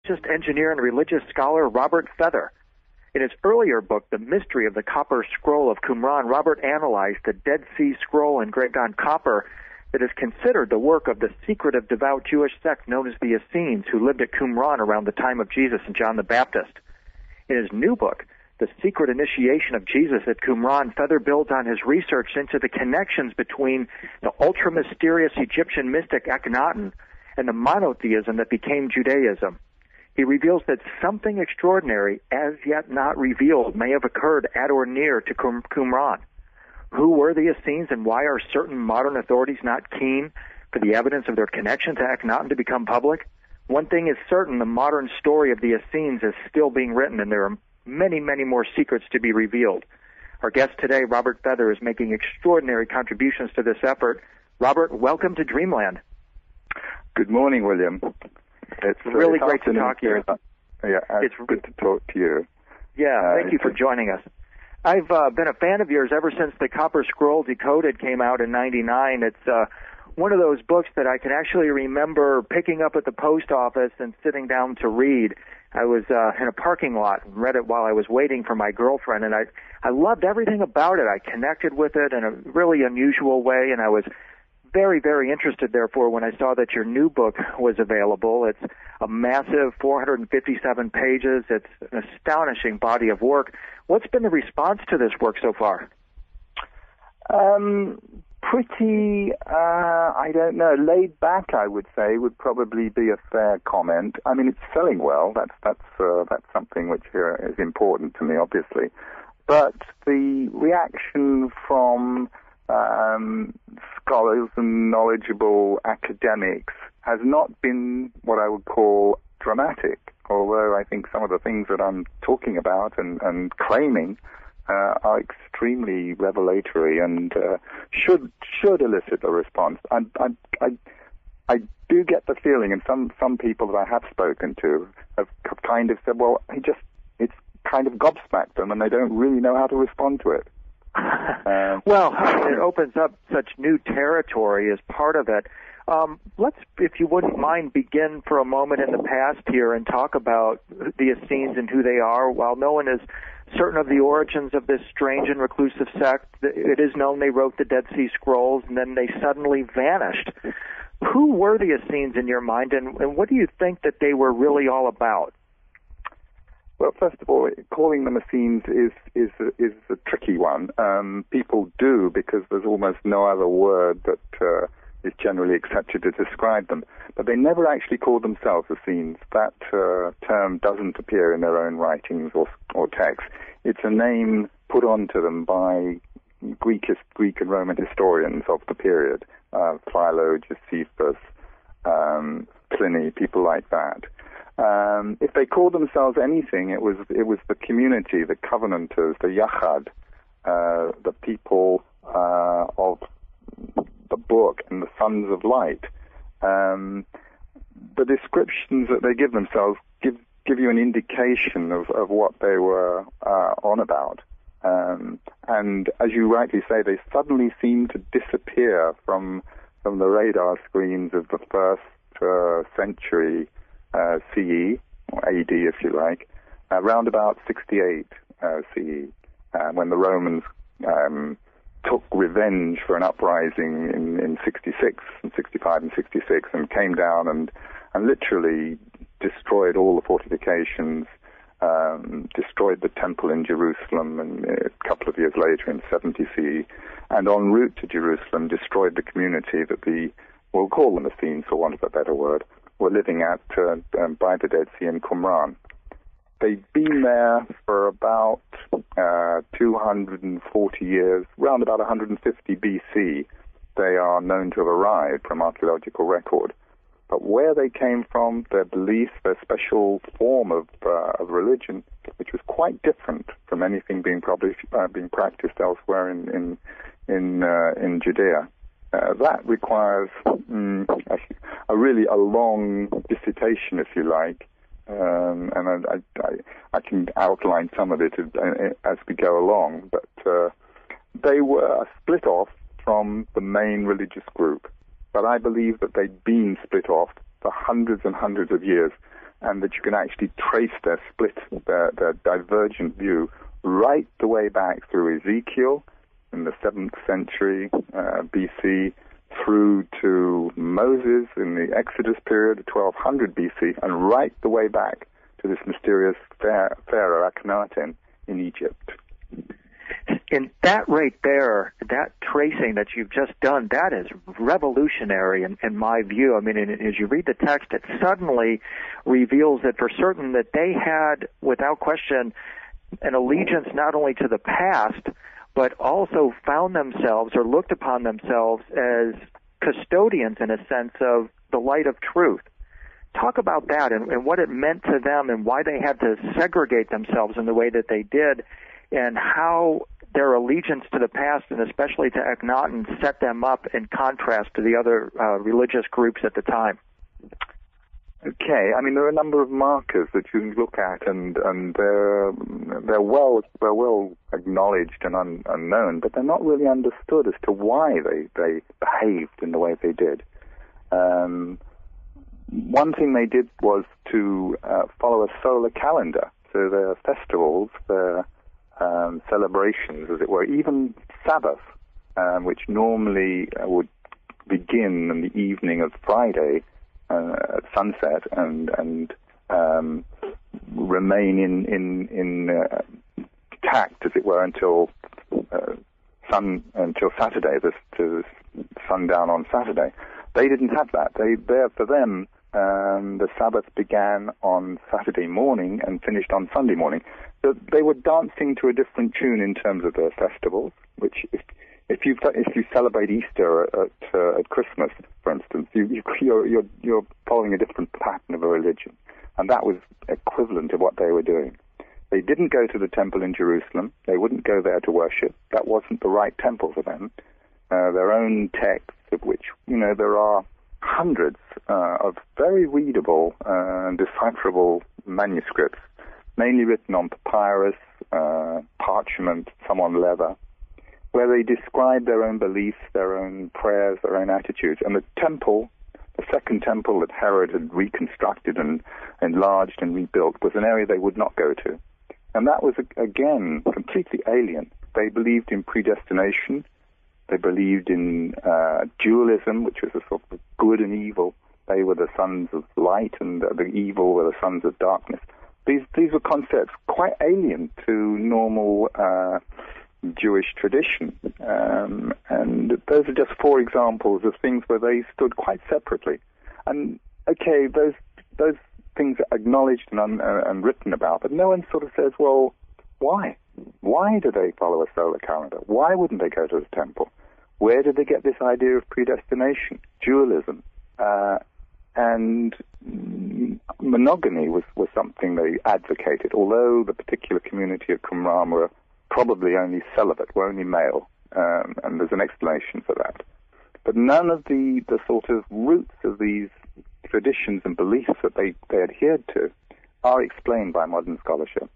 physicist, engineer, and religious scholar Robert Feather. In his earlier book, The Mystery of the Copper Scroll of Qumran, Robert analyzed the Dead Sea Scroll engraved on copper that is considered the work of the secretive devout Jewish sect known as the Essenes, who lived at Qumran around the time of Jesus and John the Baptist. In his new book, The Secret Initiation of Jesus at Qumran, Feather builds on his research into the connections between the ultra-mysterious Egyptian mystic Akhenaten and the monotheism that became Judaism. He reveals that something extraordinary, as yet not revealed, may have occurred at or near to Qumran. Who were the Essenes, and why are certain modern authorities not keen for the evidence of their connection to Akhenaten to become public? One thing is certain, the modern story of the Essenes is still being written, and there are many, many more secrets to be revealed. Our guest today, Robert Feather, is making extraordinary contributions to this effort. Robert, welcome to Dreamland. Good morning, William. It's really great to talk to you. Yeah, it's good to talk to you. Yeah, thank you for joining us. I've been a fan of yours ever since the Copper Scroll Decoded came out in '99. It's one of those books that I can actually remember picking up at the post office and sitting down to read. I was in a parking lot and read it while I was waiting for my girlfriend, and I loved everything about it. I connected with it in a really unusual way, and I was very, very interested, therefore, when I saw that your new book was available. It's a massive 457 pages. It's an astonishing body of work. What's been the response to this work so far? Pretty, I don't know, laid back, I would say, would probably be a fair comment. I mean, it's selling well. That's something which is important to me, obviously. But the reaction from scholars and knowledgeable academics has not been what I would call dramatic, although I think some of the things that I'm talking about and claiming are extremely revelatory and should elicit a response. I do get the feeling, and some people that I have spoken to have kind of said, well, it's kind of gobsmacked them, and they don't really know how to respond to it. Well, it opens up such new territory as part of it. Let's, if you wouldn't mind, begin for a moment in the past here and talk about the Essenes and who they are. While no one is certain of the origins of this strange and reclusive sect, it is known they wrote the Dead Sea Scrolls, and then they suddenly vanished. Who were the Essenes in your mind, and what do you think that they were really all about? Well, first of all, calling them Essenes is a tricky one. People do, because there's almost no other word that is generally accepted to describe them. But they never actually called themselves Essenes. That term doesn't appear in their own writings or texts. It's a name put onto them by Greek and Roman historians of the period, Philo, Josephus, Pliny, people like that. If they called themselves anything, it was the community, the Covenanters, the Yachad, the people of the book and the Sons of Light. The descriptions that they give themselves give you an indication of what they were on about. And as you rightly say, they suddenly seem to disappear from the radar screens of the first century CE, or AD if you like, around about 68 CE, when the Romans took revenge for an uprising in 66 and 65 and 66 and came down and literally destroyed all the fortifications, destroyed the temple in Jerusalem, and a couple of years later in 70 CE, and en route to Jerusalem destroyed the community that we'll call them Essenes for want of a better word, were living at by the Dead Sea in Qumran. They've been there for about 240 years, around about 150 BC. They are known to have arrived from archaeological record. But where they came from, their beliefs, their special form of religion, which was quite different from anything being practiced elsewhere in Judea. That requires a long dissertation, if you like, and I can outline some of it as we go along. But they were split off from the main religious group. But I believe that they'd been split off for hundreds and hundreds of years, and that you can actually trace their split, their divergent view right the way back through Ezekiel in the 7th century BC, through to Moses in the Exodus period, 1200 BC, and right the way back to this mysterious pharaoh Akhenaten in Egypt. And that right there, that tracing that you've just done, that is revolutionary in my view. I mean, as you read the text, it suddenly reveals that for certain that they had, without question, an allegiance not only to the past, but also found themselves or looked upon themselves as custodians, in a sense, of the light of truth. Talk about that and what it meant to them and why they had to segregate themselves in the way that they did, and how their allegiance to the past, and especially to Akhenaten, set them up in contrast to the other religious groups at the time. Okay, I mean, there are a number of markers that you can look at, and they're well acknowledged and unknown, but they're not really understood as to why they behaved in the way they did. One thing they did was to follow a solar calendar, so their festivals, their celebrations, as it were, even Sabbath, which normally would begin in the evening of Friday at sunset and remain in tact, as it were, until Saturday, to sundown on Saturday. They didn't have that. For them, the Sabbath began on Saturday morning and finished on Sunday morning. So they were dancing to a different tune in terms of their festivals, which if you celebrate Easter at Christmas, for instance, you're following a different pattern of a religion, and that was equivalent to what they were doing. They didn't go to the temple in Jerusalem. They wouldn't go there to worship. That wasn't the right temple for them. Their own texts, of which there are hundreds of very readable and decipherable manuscripts, mainly written on papyrus, parchment, some on leather, where they describe their own beliefs, their own prayers, their own attitudes. And the temple, the second temple that Herod had reconstructed and enlarged and rebuilt, was an area they would not go to. And that was, again, completely alien. They believed in predestination. They believed in dualism, which was a sort of good and evil. They were the sons of light, and the evil were the sons of darkness. These were concepts quite alien to normal Jewish tradition. And those are just four examples of things where they stood quite separately. And, okay, those things are acknowledged and written about, but no one sort of says, well, why? Why do they follow a solar calendar? Why wouldn't they go to the temple? Where did they get this idea of predestination, dualism? And monogamy was something they advocated, although the particular community of Qumran were probably only celibate, were only male, and there's an explanation for that. But none of the sort of roots of these traditions and beliefs that they adhered to are explained by modern scholarship.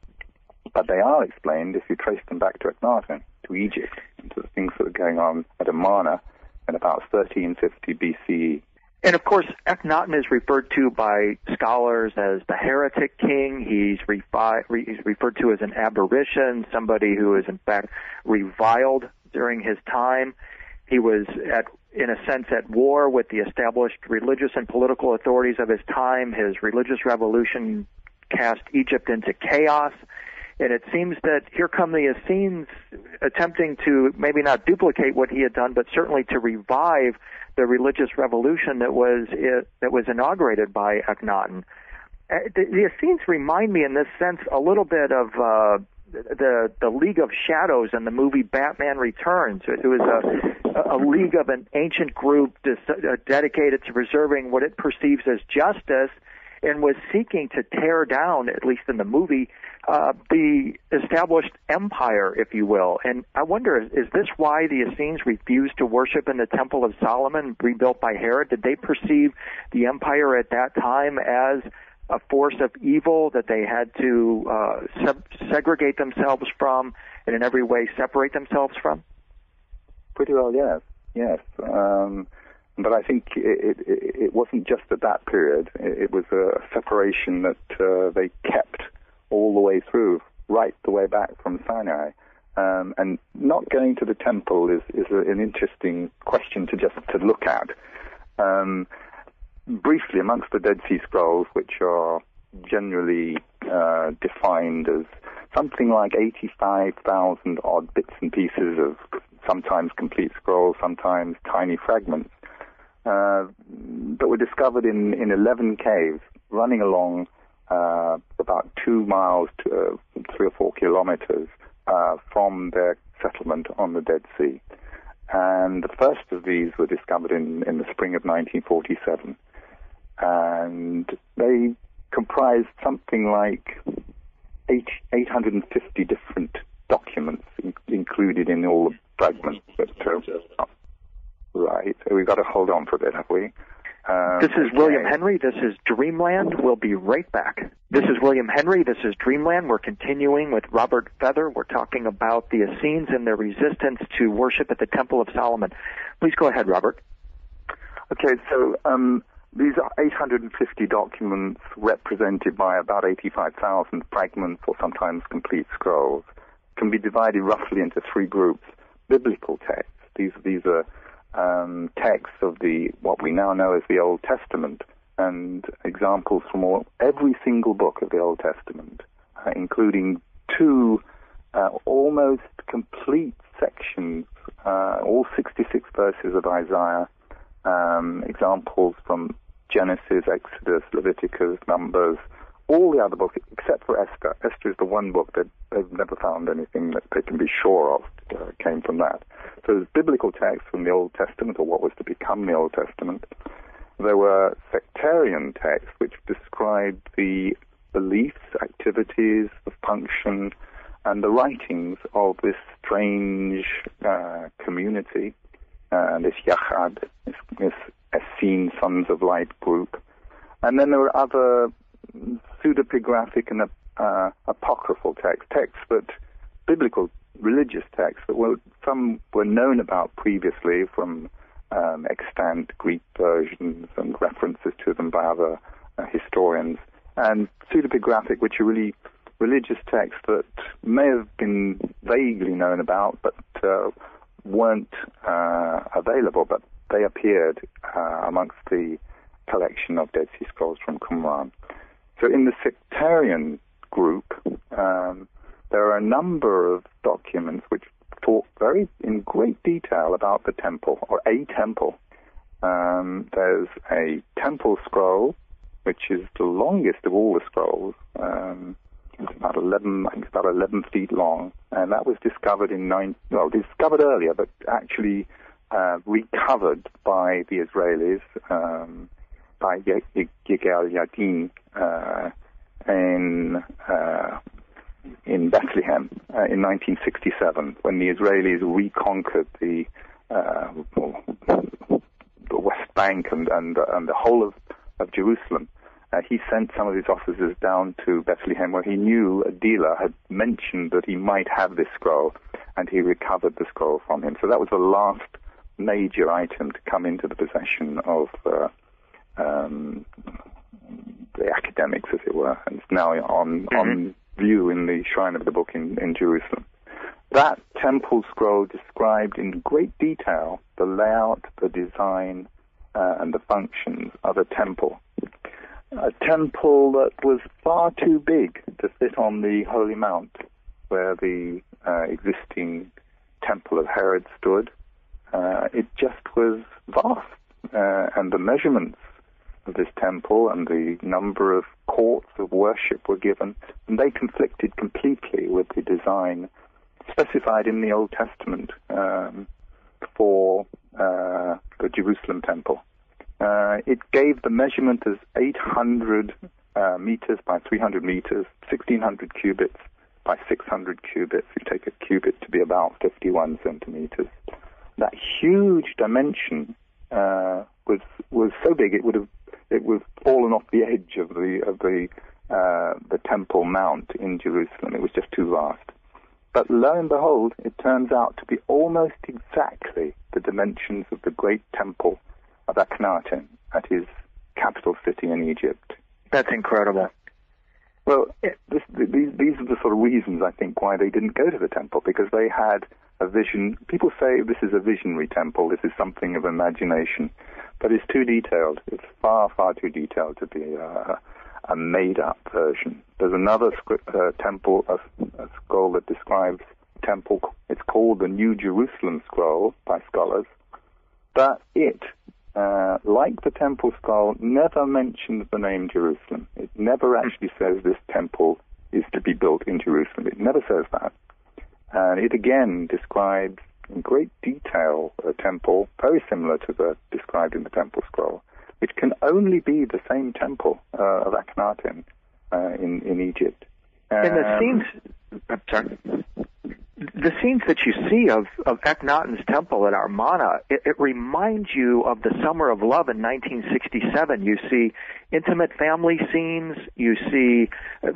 But they are explained if you trace them back to Akhenaten, to Egypt, and to the things that were going on at Amarna in about 1350 BCE. And of course, Akhenaten is referred to by scholars as the heretic king. He's referred to as an aberration, somebody who is in fact reviled during his time. He was, in a sense, at war with the established religious and political authorities of his time. His religious revolution cast Egypt into chaos. And it seems that here come the Essenes attempting to maybe not duplicate what he had done, but certainly to revive the religious revolution that was inaugurated by Akhenaten. The Essenes remind me in this sense a little bit of the League of Shadows in the movie Batman Returns. It was a league of an ancient group dedicated to preserving what it perceives as justice, and was seeking to tear down, at least in the movie, the established empire, if you will. And I wonder, is this why the Essenes refused to worship in the Temple of Solomon, rebuilt by Herod? Did they perceive the empire at that time as a force of evil that they had to segregate themselves from, and in every way separate themselves from? Pretty well, yes. But I think it wasn't just at that period. It was a separation that they kept all the way through, right the way back from Sinai. And not going to the temple is an interesting question to look at. Briefly, amongst the Dead Sea Scrolls, which are generally defined as something like 85,000 odd bits and pieces of sometimes complete scrolls, sometimes tiny fragments, that were discovered in 11 caves running along about 2 miles to 3 or 4 kilometers from their settlement on the Dead Sea. And the first of these were discovered in the spring of 1947. And they comprised something like 850 different documents included in all the fragments. Right. So we've got to hold on for a bit, have we? This is William Henry. This is Dreamland. We'll be right back. This is William Henry. This is Dreamland. We're continuing with Robert Feather. We're talking about the Essenes and their resistance to worship at the Temple of Solomon. Please go ahead, Robert. Okay, so these are 850 documents represented by about 85,000 fragments or sometimes complete scrolls. Can be divided roughly into 3 groups. Biblical texts. These are texts of what we now know as the Old Testament, and examples from every single book of the Old Testament, including 2 almost complete sections, all 66 verses of Isaiah, examples from Genesis, Exodus, Leviticus, Numbers, all the other books except for Esther. Esther is the one book that they've never found anything that they can be sure of came from that. So there's biblical texts from the Old Testament, or what was to become the Old Testament. There were sectarian texts which described the beliefs, activities, the function, and the writings of this strange community, this Yachad, this Essene Sons of Light group. And then there were other pseudepigraphic and apocryphal texts that biblical religious texts that some were known about previously from extant Greek versions and references to them by other historians, and pseudepigraphic, which are really religious texts that may have been vaguely known about but weren't available, but they appeared amongst the collection of Dead Sea Scrolls from Qumran. So in the sectarian group, there are a number of documents which talk in great detail about the temple, or a temple. There's a temple scroll, which is the longest of all the scrolls. It's about 11 feet long, and that was discovered discovered earlier, but actually recovered by the Israelis, by Yigal Yadin in Bethlehem in 1967, when the Israelis reconquered the West Bank and the whole of Jerusalem. He sent some of his officers down to Bethlehem, where he knew a dealer had mentioned that he might have this scroll, and he recovered the scroll from him. So that was the last major item to come into the possession of the academics, as it were, and it's now on view in the Shrine of the Book in Jerusalem. That temple scroll described in great detail the layout, the design, and the functions of a temple. A temple that was far too big to fit on the Holy Mount, where the existing temple of Herod stood. It just was vast, and the measurements of this temple and the number of courts of worship were given, and they conflicted completely with the design specified in the Old Testament for the Jerusalem temple. It gave the measurement as 800 meters by 300 meters, 1,600 cubits by 600 cubits. You take a cubit to be about 51 centimeters. That huge dimension was so big it would have fallen off the edge of the Temple Mount in Jerusalem. It was just too vast. But lo and behold, it turns out to be almost exactly the dimensions of the great temple of Akhenaten at his capital city in Egypt. That's incredible. Well, these are the sort of reasons, I think, why they didn't go to the temple, because they had a vision. People say this is a visionary temple, this is something of imagination, but it's too detailed. It's far, far too detailed to be a made-up version. There's another temple, a scroll that describes the temple. It's called the New Jerusalem Scroll by scholars, but it, like the temple scroll, never mentions the name Jerusalem. It never actually says this temple is to be built in Jerusalem. It never says that. And it again describes in great detail a temple very similar to the described in the temple scroll, which can only be the same temple of Akhenaten in Egypt. And the scenes that you see of Akhenaten's temple at Amarna, it reminds you of the Summer of Love in 1967. You see intimate family scenes. You see a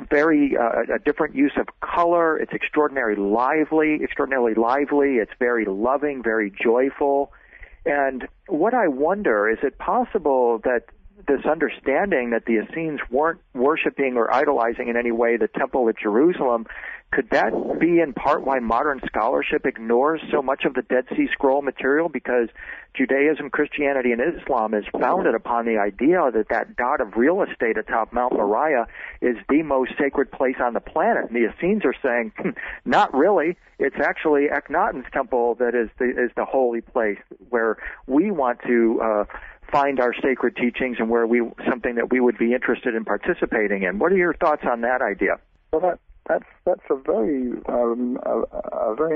different use of color. It's extraordinarily lively. It's very loving, very joyful. And what I wonder, is it possible that this understanding that the Essenes weren't worshiping or idolizing in any way the temple at Jerusalem, could that be in part why modern scholarship ignores so much of the Dead Sea Scroll material? Because Judaism, Christianity, and Islam is founded upon the idea that that dot of real estate atop Mount Moriah is the most sacred place on the planet. And the Essenes are saying, not really. It's actually Akhenaten's temple that is the holy place where we want to find our sacred teachings and something that we would be interested in participating in. What are your thoughts on that idea? Well, that's a very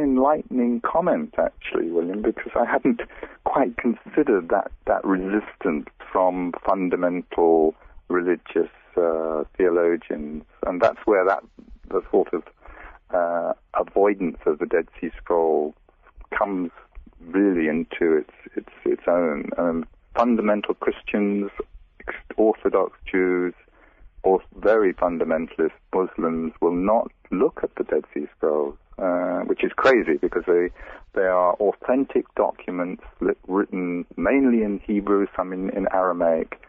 enlightening comment, actually, William, because I hadn't quite considered that resistance from fundamental religious theologians, and that's where the sort of avoidance of the Dead Sea Scroll comes really into its own. Fundamental Christians, Orthodox Jews, or very fundamentalist Muslims will not look at the Dead Sea Scrolls, which is crazy because they are authentic documents written mainly in Hebrew, some in Aramaic,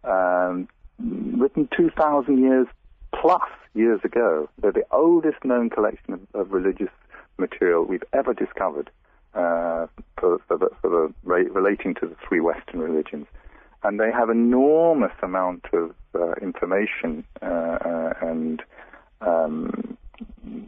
written 2,000 years plus years ago. They're the oldest known collection of religious material we've ever discovered. Relating to the three Western religions, and they have enormous amount of information and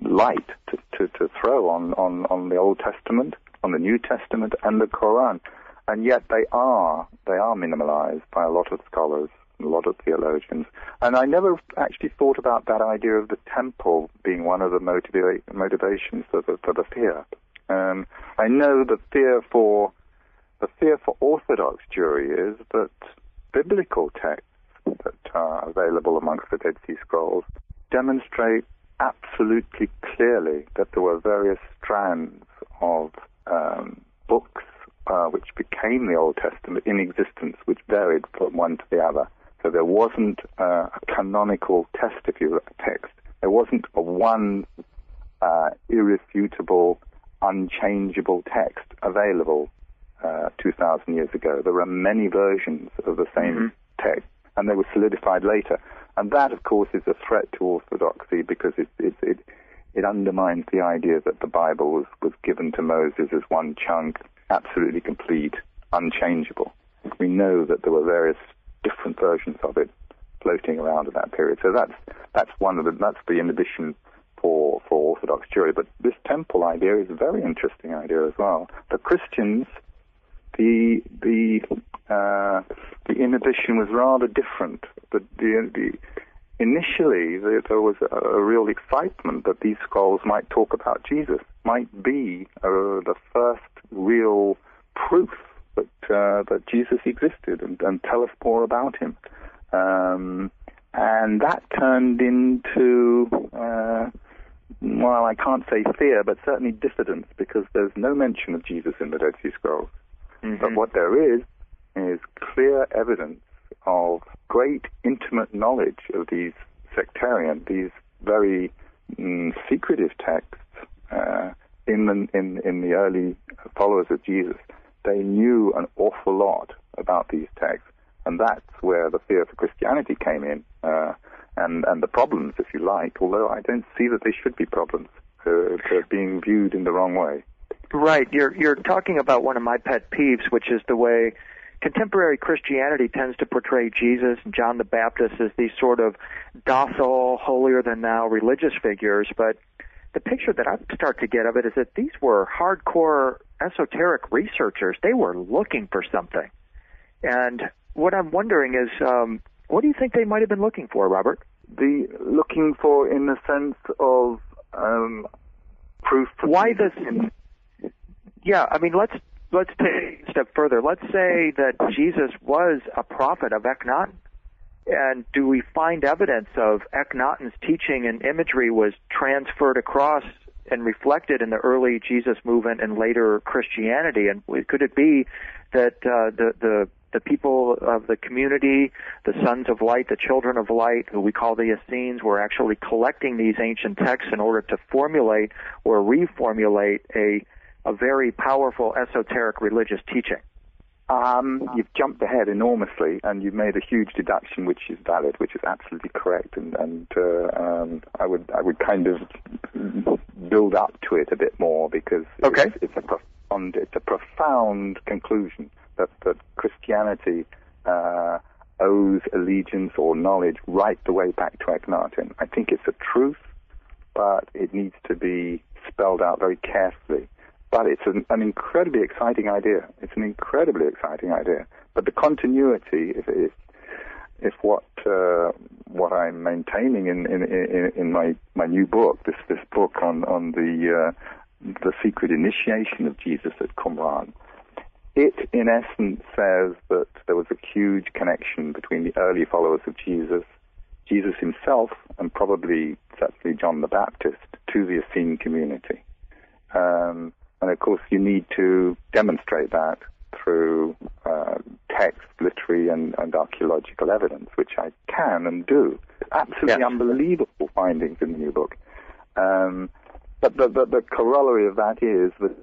light to throw on the Old Testament, on the New Testament, and the Quran, and yet they are minimalized by a lot of scholars, a lot of theologians. And I never actually thought about that idea of the temple being one of the motivations for the fear. I know the fear for Orthodox Jewry is that biblical texts that are available amongst the Dead Sea Scrolls demonstrate absolutely clearly that there were various strands of books which became the Old Testament in existence, which varied from one to the other. So there wasn't a canonical text. There wasn't a one irrefutable, unchangeable text available 2,000 years ago. There were many versions of the same text, and they were solidified later. And that, of course, is a threat to orthodoxy because it undermines the idea that the Bible was given to Moses as one chunk, absolutely complete, unchangeable. We know that there were various different versions of it floating around at that period. So that's the inhibition for Orthodox Jewry. But this temple idea is a very interesting idea as well. The Christians, the inhibition was rather different. Initially, there was a real excitement that these scrolls might talk about Jesus, might be the first real proof that Jesus existed and tell us more about him. And that turned into, well, I can't say fear, but certainly diffidence, because there's no mention of Jesus in the Dead Sea Scrolls. But what there is clear evidence of great intimate knowledge of these sectarian, these very secretive texts in the early followers of Jesus. They knew an awful lot about these texts, and that's where the fear for Christianity came in, and the problems, if you like, although I don't see that they should be problems. They're being viewed in the wrong way. Right. You're talking about one of my pet peeves, which is the way contemporary Christianity tends to portray Jesus and John the Baptist as these sort of docile, holier-than-thou religious figures, but the picture that I start to get of it is that these were hardcore esoteric researchers. They were looking for something. And what I'm wondering is, what do you think they might have been looking for, Robert? Looking for, in the sense of proof. Why this? Yeah, I mean, let's take a step further. Let's say that Jesus was a prophet of Akhenaten. And do we find evidence of Akhenaten's teaching and imagery was transferred across and reflected in the early Jesus movement and later Christianity? And could it be that the people of the community, the sons of light, the children of light, who we call the Essenes, were actually collecting these ancient texts in order to formulate or reformulate a very powerful esoteric religious teaching? You've jumped ahead enormously, and you've made a huge deduction, which is valid, which is absolutely correct, and I would kind of build up to it a bit more, because it's a profound conclusion that Christianity owes allegiance or knowledge right the way back to Akhenaten. I think it's a truth, but it needs to be spelled out very carefully. But it's an incredibly exciting idea. It's an incredibly exciting idea. But the continuity, if what I'm maintaining in my new book, this book on the secret initiation of Jesus at Qumran, it in essence says that there was a huge connection between the early followers of Jesus himself, and probably certainly John the Baptist, to the Essene community. And of course, you need to demonstrate that through text, literary, and archaeological evidence, which I can and do. Absolutely unbelievable findings in the new book. But the corollary of that is that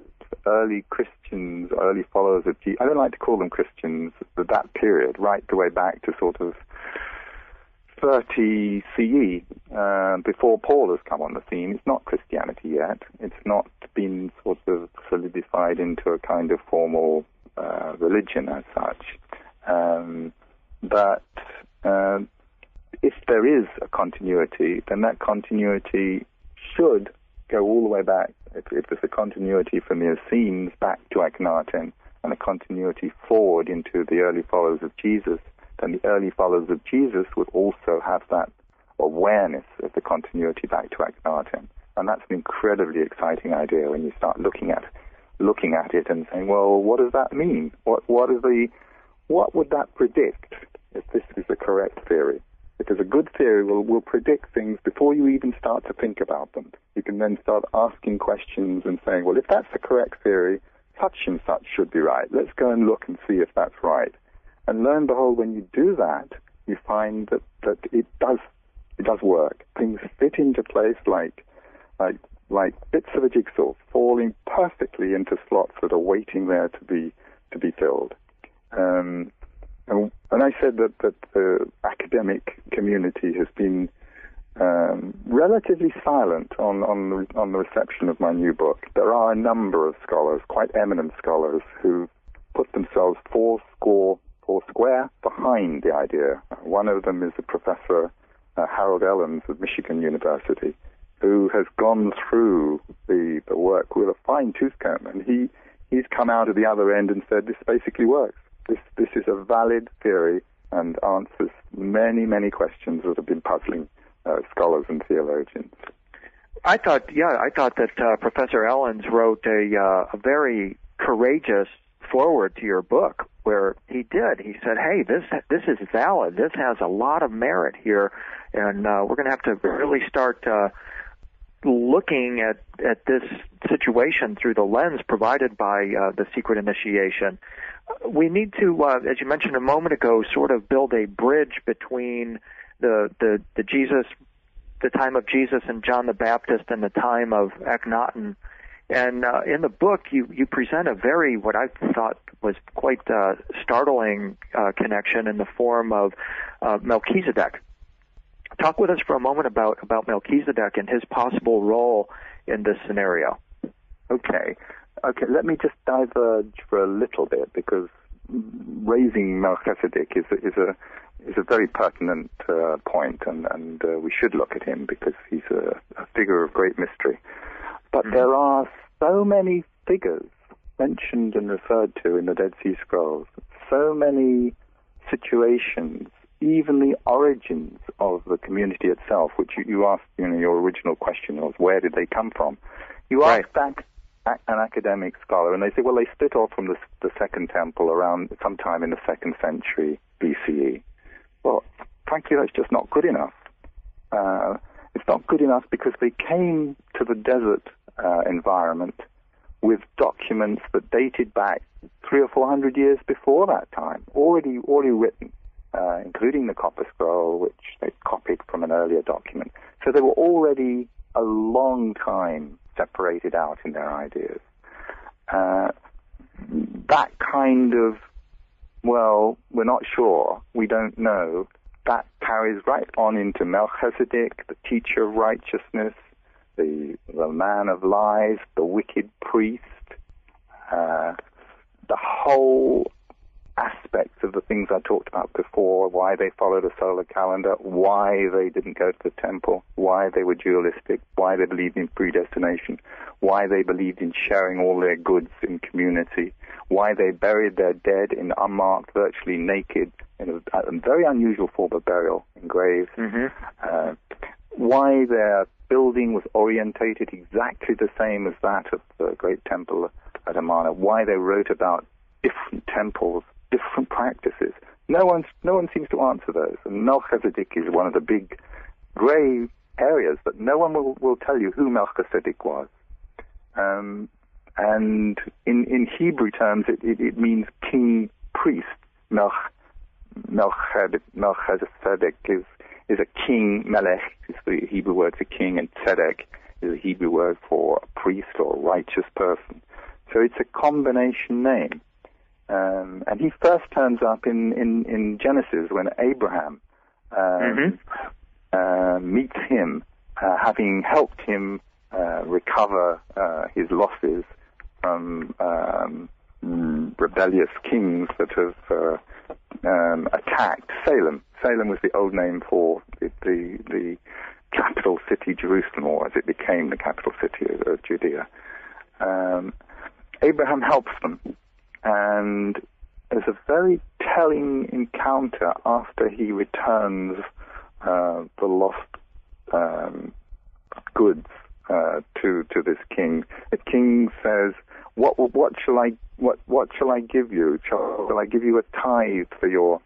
early Christians, early followers of Jesus, I don't like to call them Christians, but that period, right the way back to sort of 30 CE, before Paul has come on the scene. It's not Christianity yet. It's not been sort of solidified into a kind of formal religion as such. But if there is a continuity, then that continuity should go all the way back. If there's a continuity from the Essenes back to Akhenaten, and a continuity forward into the early followers of Jesus, then the early followers of Jesus would also have that awareness of the continuity back to Akhenaten. And that's an incredibly exciting idea when you start looking at it and saying, well, what does that mean? What would that predict if this is the correct theory? Because a good theory will predict things before you even start to think about them. You can then start asking questions and saying, well, if that's the correct theory, such and such should be right. Let's go and look and see if that's right. And lo and behold, when you do that, you find that it does work. Things fit into place like bits of a jigsaw, falling perfectly into slots that are waiting there to be filled. And I said that the academic community has been relatively silent on the reception of my new book. There are a number of scholars, quite eminent scholars, who put themselves four square behind the idea. One of them is the Professor Harold Ellens of Michigan University, who has gone through the work with a fine-tooth comb, and he's come out at the other end and said this basically works. This is a valid theory and answers many, many questions that have been puzzling scholars and theologians. I thought that Professor Ellens wrote a very courageous forward to your book, where he said, hey, this is valid. This has a lot of merit here, and we're going to have to really start looking at this situation through the lens provided by the secret initiation. We need to, as you mentioned a moment ago, sort of build a bridge between the time of Jesus and John the Baptist and the time of Akhenaten, And in the book, you present a very, what I thought was quite startling connection in the form of Melchizedek. Talk with us for a moment about Melchizedek and his possible role in this scenario. Okay, let me just diverge for a little bit, because raising Melchizedek is a very pertinent point, and we should look at him because he's a figure of great mystery. But there are so many figures mentioned and referred to in the Dead Sea Scrolls, so many situations, even the origins of the community itself, which you asked, your original question was, where did they come from? You ask back an academic scholar, and they say, well, they split off from the Second Temple around sometime in the 2nd century BCE. Well, frankly, that's just not good enough. It's not good enough because they came to the desert environment with documents that dated back 300 or 400 years before that time, already written, including the Copper Scroll, which they copied from an earlier document. So they were already a long time separated out in their ideas. That kind of, well, we're not sure, we don't know, that carries right on into Melchizedek, the teacher of righteousness, the man of lies, the wicked priest, the whole aspects of the things I talked about before, why they followed a solar calendar, why they didn't go to the temple, why they were dualistic, why they believed in predestination, why they believed in sharing all their goods in community, why they buried their dead in unmarked, virtually naked, in a very unusual form of burial in graves, why their building was orientated exactly the same as that of the great temple at Amana, why they wrote about different temples, different practices. No one seems to answer those. And Melchizedek is one of the big gray areas, but no one will tell you who Melchizedek was. And in Hebrew terms, it means king priest. Melchizedek is a king. Melech is the Hebrew word for king, and tzedek is a Hebrew word for a priest or a righteous person. So it's a combination name. And he first turns up in Genesis when Abraham meets him, having helped him recover his losses from rebellious kings that have attacked Salem. Salem was the old name for the capital city, Jerusalem, or as it became the capital city of Judea. Abraham helps them. And there's a very telling encounter after he returns the lost goods to this king. The king says, "What shall I give you? Shall I give you a tithe for your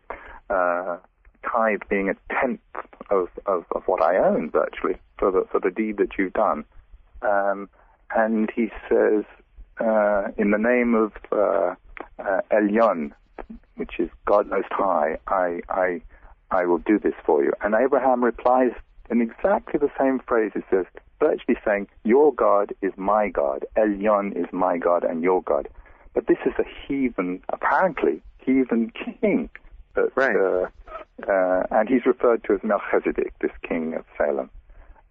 tithe being a tenth of what I own, virtually, for the deed that you've done?" And he says, in the name of Elyon, which is God Most High, I will do this for you. And Abraham replies in exactly the same phrase. He says, virtually saying, your God is my God, Elyon is my God and your God. But this is a apparently heathen king. And he's referred to as Melchizedek, this king of Salem.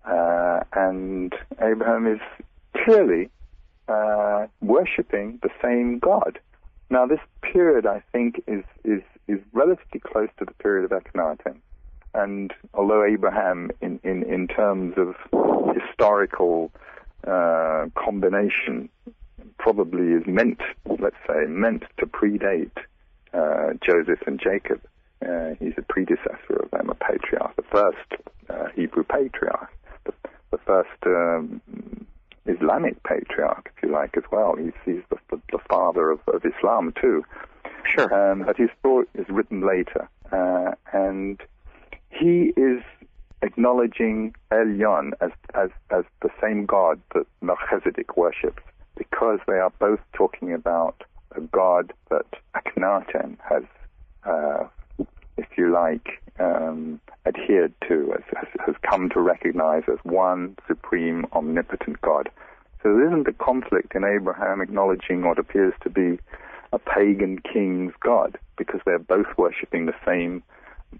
And Abraham is clearly worshipping the same God. Now, this period, I think, is relatively close to the period of Akhenaten. And although Abraham, in terms of historical combination, probably is meant to predate Joseph and Jacob, he's a predecessor of them, a patriarch, the first Hebrew patriarch, the first Islamic patriarch, if you like, as well. He's the father of Islam too. Sure. But his story is written later, and he is acknowledging Elyon as the same God that Melchizedek worships, because they are both talking about a God that Akhenaten has, if you like, adhered to, has come to recognize as one supreme omnipotent God. So there isn't a conflict in Abraham acknowledging what appears to be a pagan king's God, because they're both worshipping the same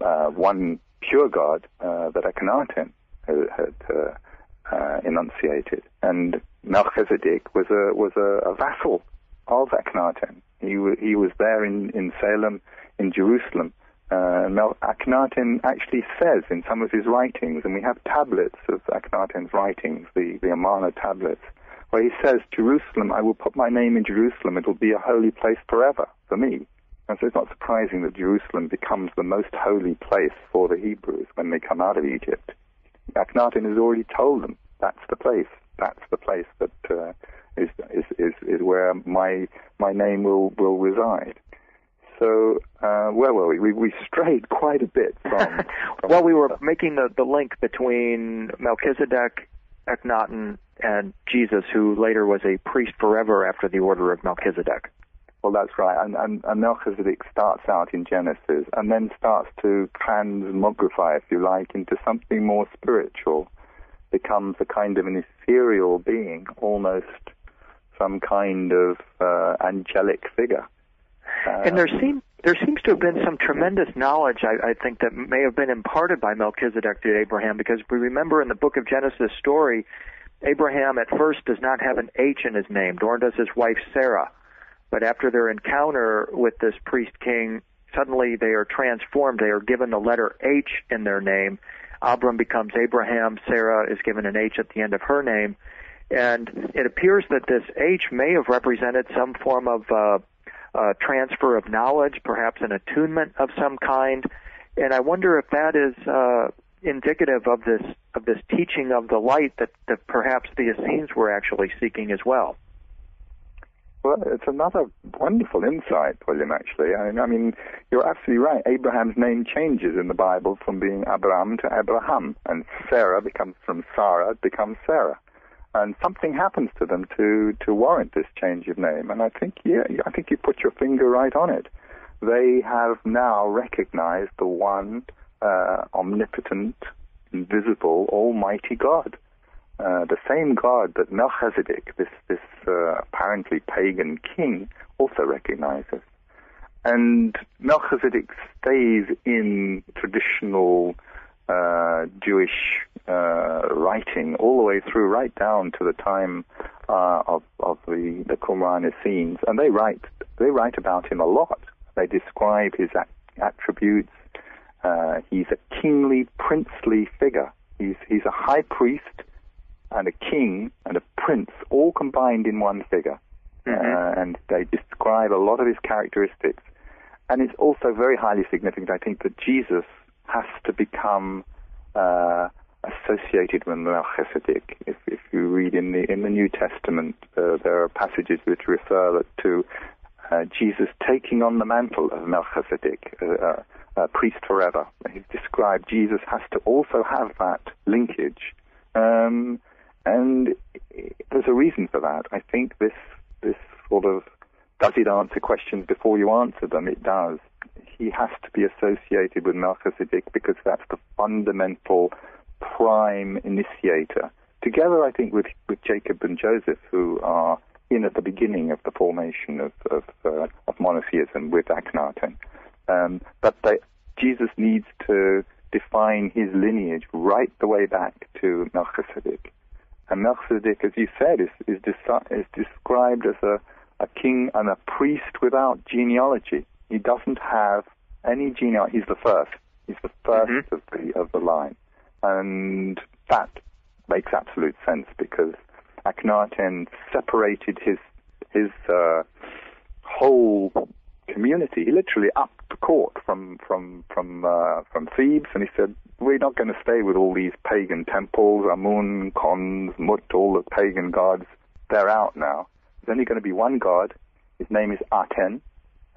one pure God that Akhenaten had enunciated. And Melchizedek was a vassal of Akhenaten. He was there in Salem, in Jerusalem. Akhenaten actually says in some of his writings, and we have tablets of Akhenaten's writings, the Amarna tablets, where he says, Jerusalem, I will put my name in Jerusalem, it will be a holy place forever for me. And so it's not surprising that Jerusalem becomes the most holy place for the Hebrews when they come out of Egypt. Akhenaten has already told them, that's the place that is where my name will reside. So where were we? We strayed quite a bit from well, we were making the link between Melchizedek, Akhenaten, and Jesus, who later was a priest forever after the order of Melchizedek. Well, that's right. And Melchizedek starts out in Genesis and then starts to transmogrify, if you like, into something more spiritual, becomes a kind of an ethereal being, almost some kind of angelic figure. And there seems to have been some tremendous knowledge, I think, that may have been imparted by Melchizedek to Abraham, because we remember in the book of Genesis story, Abraham at first does not have an H in his name, nor does his wife Sarah. But after their encounter with this priest king, suddenly they are transformed. They are given the letter H in their name. Abram becomes Abraham. Sarah is given an H at the end of her name. And it appears that this H may have represented some form of transfer of knowledge, perhaps an attunement of some kind. And I wonder if that is indicative of this teaching of the light that perhaps the Essenes were actually seeking as well. Well, it's another wonderful insight, William, actually. I mean, you're absolutely right. Abraham's name changes in the Bible from being Abram to Abraham, and Sarah becomes Sarah. And something happens to them to warrant this change of name. And I think you put your finger right on it. They have now recognized the one omnipotent, invisible, almighty God. The same God that Melchizedek, this apparently pagan king, also recognizes. And Melchizedek stays in traditional Jewish writing all the way through, right down to the time of the Qumran Essenes, and they write about him a lot. They describe his attributes. He's a kingly, princely figure. He's a high priest and a king and a prince, all combined in one figure. Mm-hmm. And they describe a lot of his characteristics. And it's also very highly significant, I think, that Jesus has to become associated with Melchizedek. If you read in the New Testament, there are passages which refer to Jesus taking on the mantle of Melchizedek, priest forever. He's described Jesus has to also have that linkage. And there's a reason for that. I think this sort of, does it answer questions before you answer them? It does. He has to be associated with Melchizedek because that's the fundamental prime initiator. Together, I think, with Jacob and Joseph, who are in at the beginning of the formation of monotheism with Akhenaten. But Jesus needs to define his lineage right the way back to Melchizedek. And Melchizedek, as you said, is described as a king and a priest without genealogy. He doesn't have any genealogy. He's the first. He's the first mm-hmm. of the line. And that makes absolute sense because Akhenaten separated his whole community. He literally upped the court from Thebes, and he said, we're not going to stay with all these pagan temples, Amun, Khons, Mut, all the pagan gods. They're out now. There's only going to be one God. His name is Aten,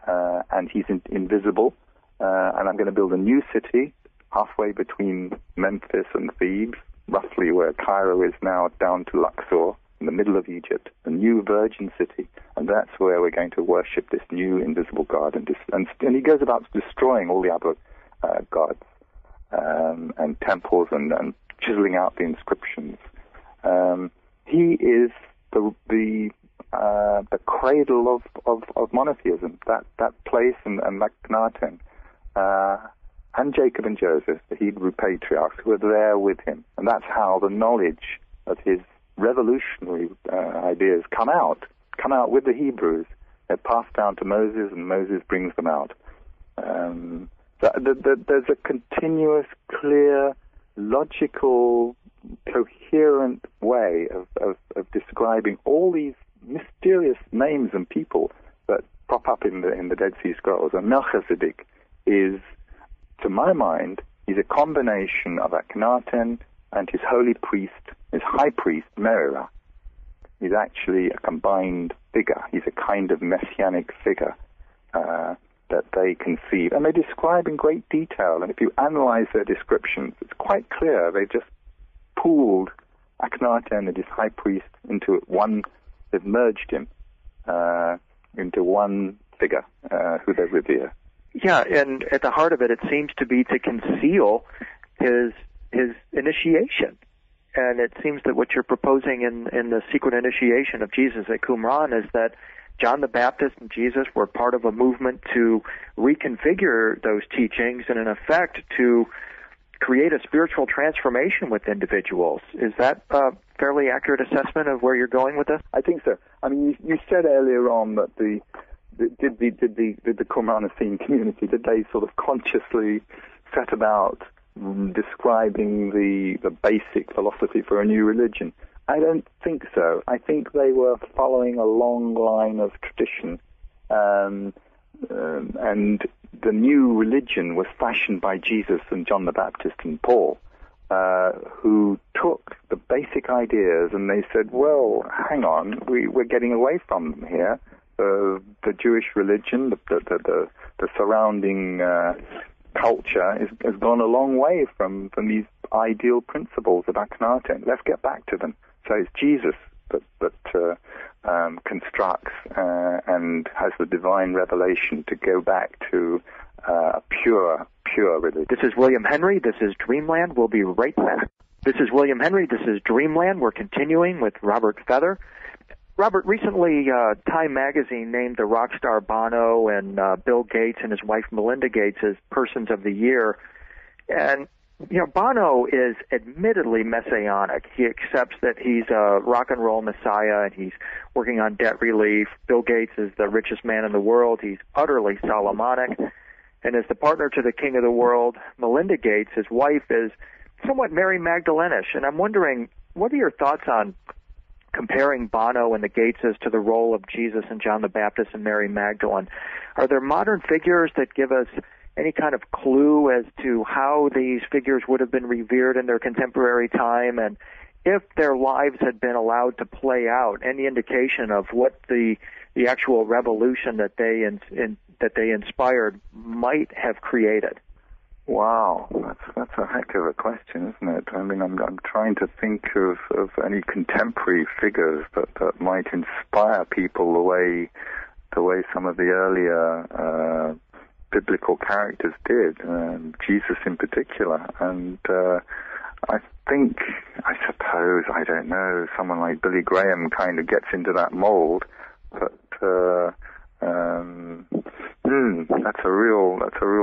and he's invisible. And I'm going to build a new city halfway between Memphis and Thebes, roughly where Cairo is now, down to Luxor, in the middle of Egypt, a new virgin city, and that's where we're going to worship this new invisible God. And he goes about destroying all the other gods and temples and chiseling out the inscriptions. He is the cradle of monotheism, that place and Akhenaten, and Jacob and Joseph, the Hebrew patriarchs, who were there with him. And that's how the knowledge of his revolutionary ideas come out with the Hebrews. They're passed down to Moses, and Moses brings them out. There's a continuous, clear, logical, coherent way of describing all these mysterious names and people that pop up in the Dead Sea Scrolls. And Melchizedek is, to my mind, he's a combination of Akhenaten and his holy priest, his high priest, Merira. He's actually a combined figure. He's a kind of messianic figure that they conceive. And they describe in great detail. And if you analyze their descriptions, it's quite clear. They just pooled Akhenaten and his high priest into one. They've merged him into one figure who they revere. Yeah, and at the heart of it seems to be to conceal his initiation. And it seems that what you're proposing in the secret initiation of Jesus at Qumran is that John the Baptist and Jesus were part of a movement to reconfigure those teachings and, in effect, to create a spiritual transformation with individuals. Is that a fairly accurate assessment of where you're going with this? I think so. I mean, you said earlier on that did the Qumran community, did they sort of consciously set about describing the basic philosophy for a new religion? I don't think so. I think they were following a long line of tradition, and the new religion was fashioned by Jesus and John the Baptist and Paul, who took the basic ideas and they said, well, hang on, we're getting away from them here. The Jewish religion, the surrounding culture has gone a long way from these ideal principles of Akhenaten. Let's get back to them. So it's Jesus that constructs and has the divine revelation to go back to a pure religion. This is William Henry. This is Dreamland. We'll be right back. This is William Henry. This is Dreamland. We're continuing with Robert Feather. Robert, recently Time magazine named the rock star Bono and Bill Gates and his wife Melinda Gates as Persons of the Year. And, you know, Bono is admittedly messianic. He accepts that he's a rock and roll messiah and he's working on debt relief. Bill Gates is the richest man in the world. He's utterly Solomonic. And as the partner to the king of the world, Melinda Gates, his wife, is somewhat Mary Magdalene-ish. And I'm wondering, what are your thoughts on comparing Bono and the Gateses to the role of Jesus and John the Baptist and Mary Magdalene? Are there modern figures that give us any kind of clue as to how these figures would have been revered in their contemporary time, and if their lives had been allowed to play out, any indication of what the actual revolution that they inspired might have created? Wow, that's a heck of a question, isn't it? I mean, I'm trying to think of any contemporary figures that might inspire people the way some of the earlier biblical characters did, Jesus in particular. And I suppose, I don't know, someone like Billy Graham kind of gets into that mold, but that's a real.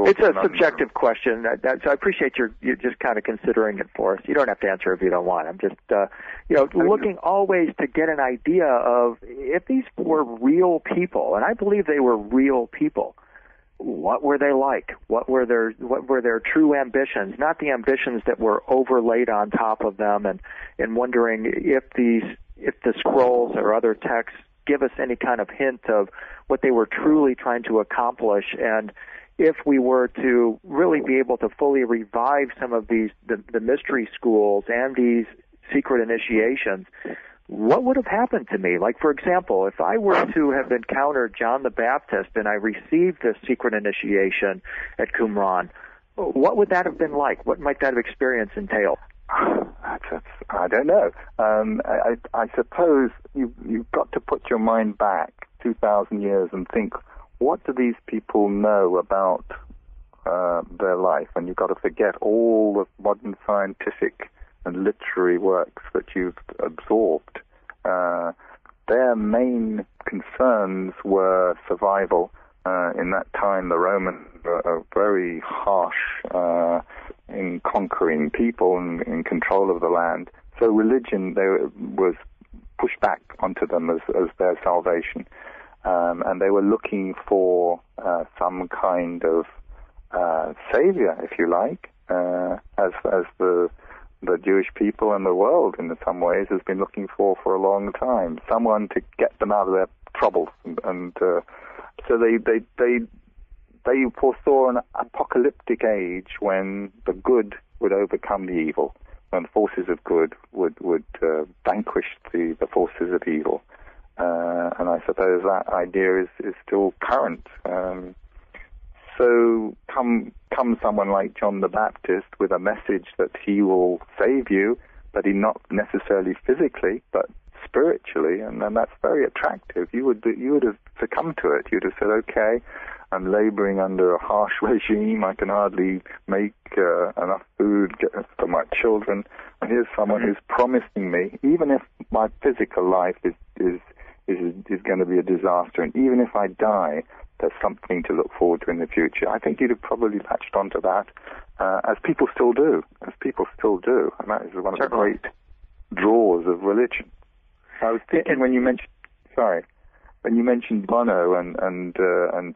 It's a subjective question. So I appreciate you just kind of considering it for us. You don't have to answer if you don't want. I'm just, looking always to get an idea of if these were real people, and I believe they were real people. What were they like? What were their true ambitions? Not the ambitions that were overlaid on top of them, and wondering if the scrolls or other texts give us any kind of hint of what they were truly trying to accomplish, and if we were to really be able to fully revive some of the mystery schools and these secret initiations, what would have happened to me? Like, for example, if I were to have encountered John the Baptist and I received this secret initiation at Qumran, what would that have been like? What might that experience entail? I don't know. I suppose you've got to put your mind back 2,000 years and think, what do these people know about their life? And you've got to forget all the modern scientific and literary works that you've absorbed. main concerns were survival. In that time, the Romans were very harsh in conquering people and in control of the land. So religion was pushed back onto them as their salvation. And they were looking for some kind of savior, if you like, as the Jewish people and the world, in some ways, has been looking for a long time. Someone to get them out of their troubles, and so they foresaw an apocalyptic age when the good would overcome the evil, when the forces of good would vanquish the forces of evil. And I suppose that idea is still current. So come someone like John the Baptist with a message that he will save you, but he not necessarily physically, but spiritually, and that's very attractive. You would have succumbed to it. You'd have said, okay, I'm laboring under a harsh regime. I can hardly make enough food for my children. And here's someone who's promising me, even if my physical life is going to be a disaster, and even if I die, there's something to look forward to in the future. I think you'd have probably latched onto that, as people still do. And that is one of the great draws of religion. I was thinking when you mentioned Bono and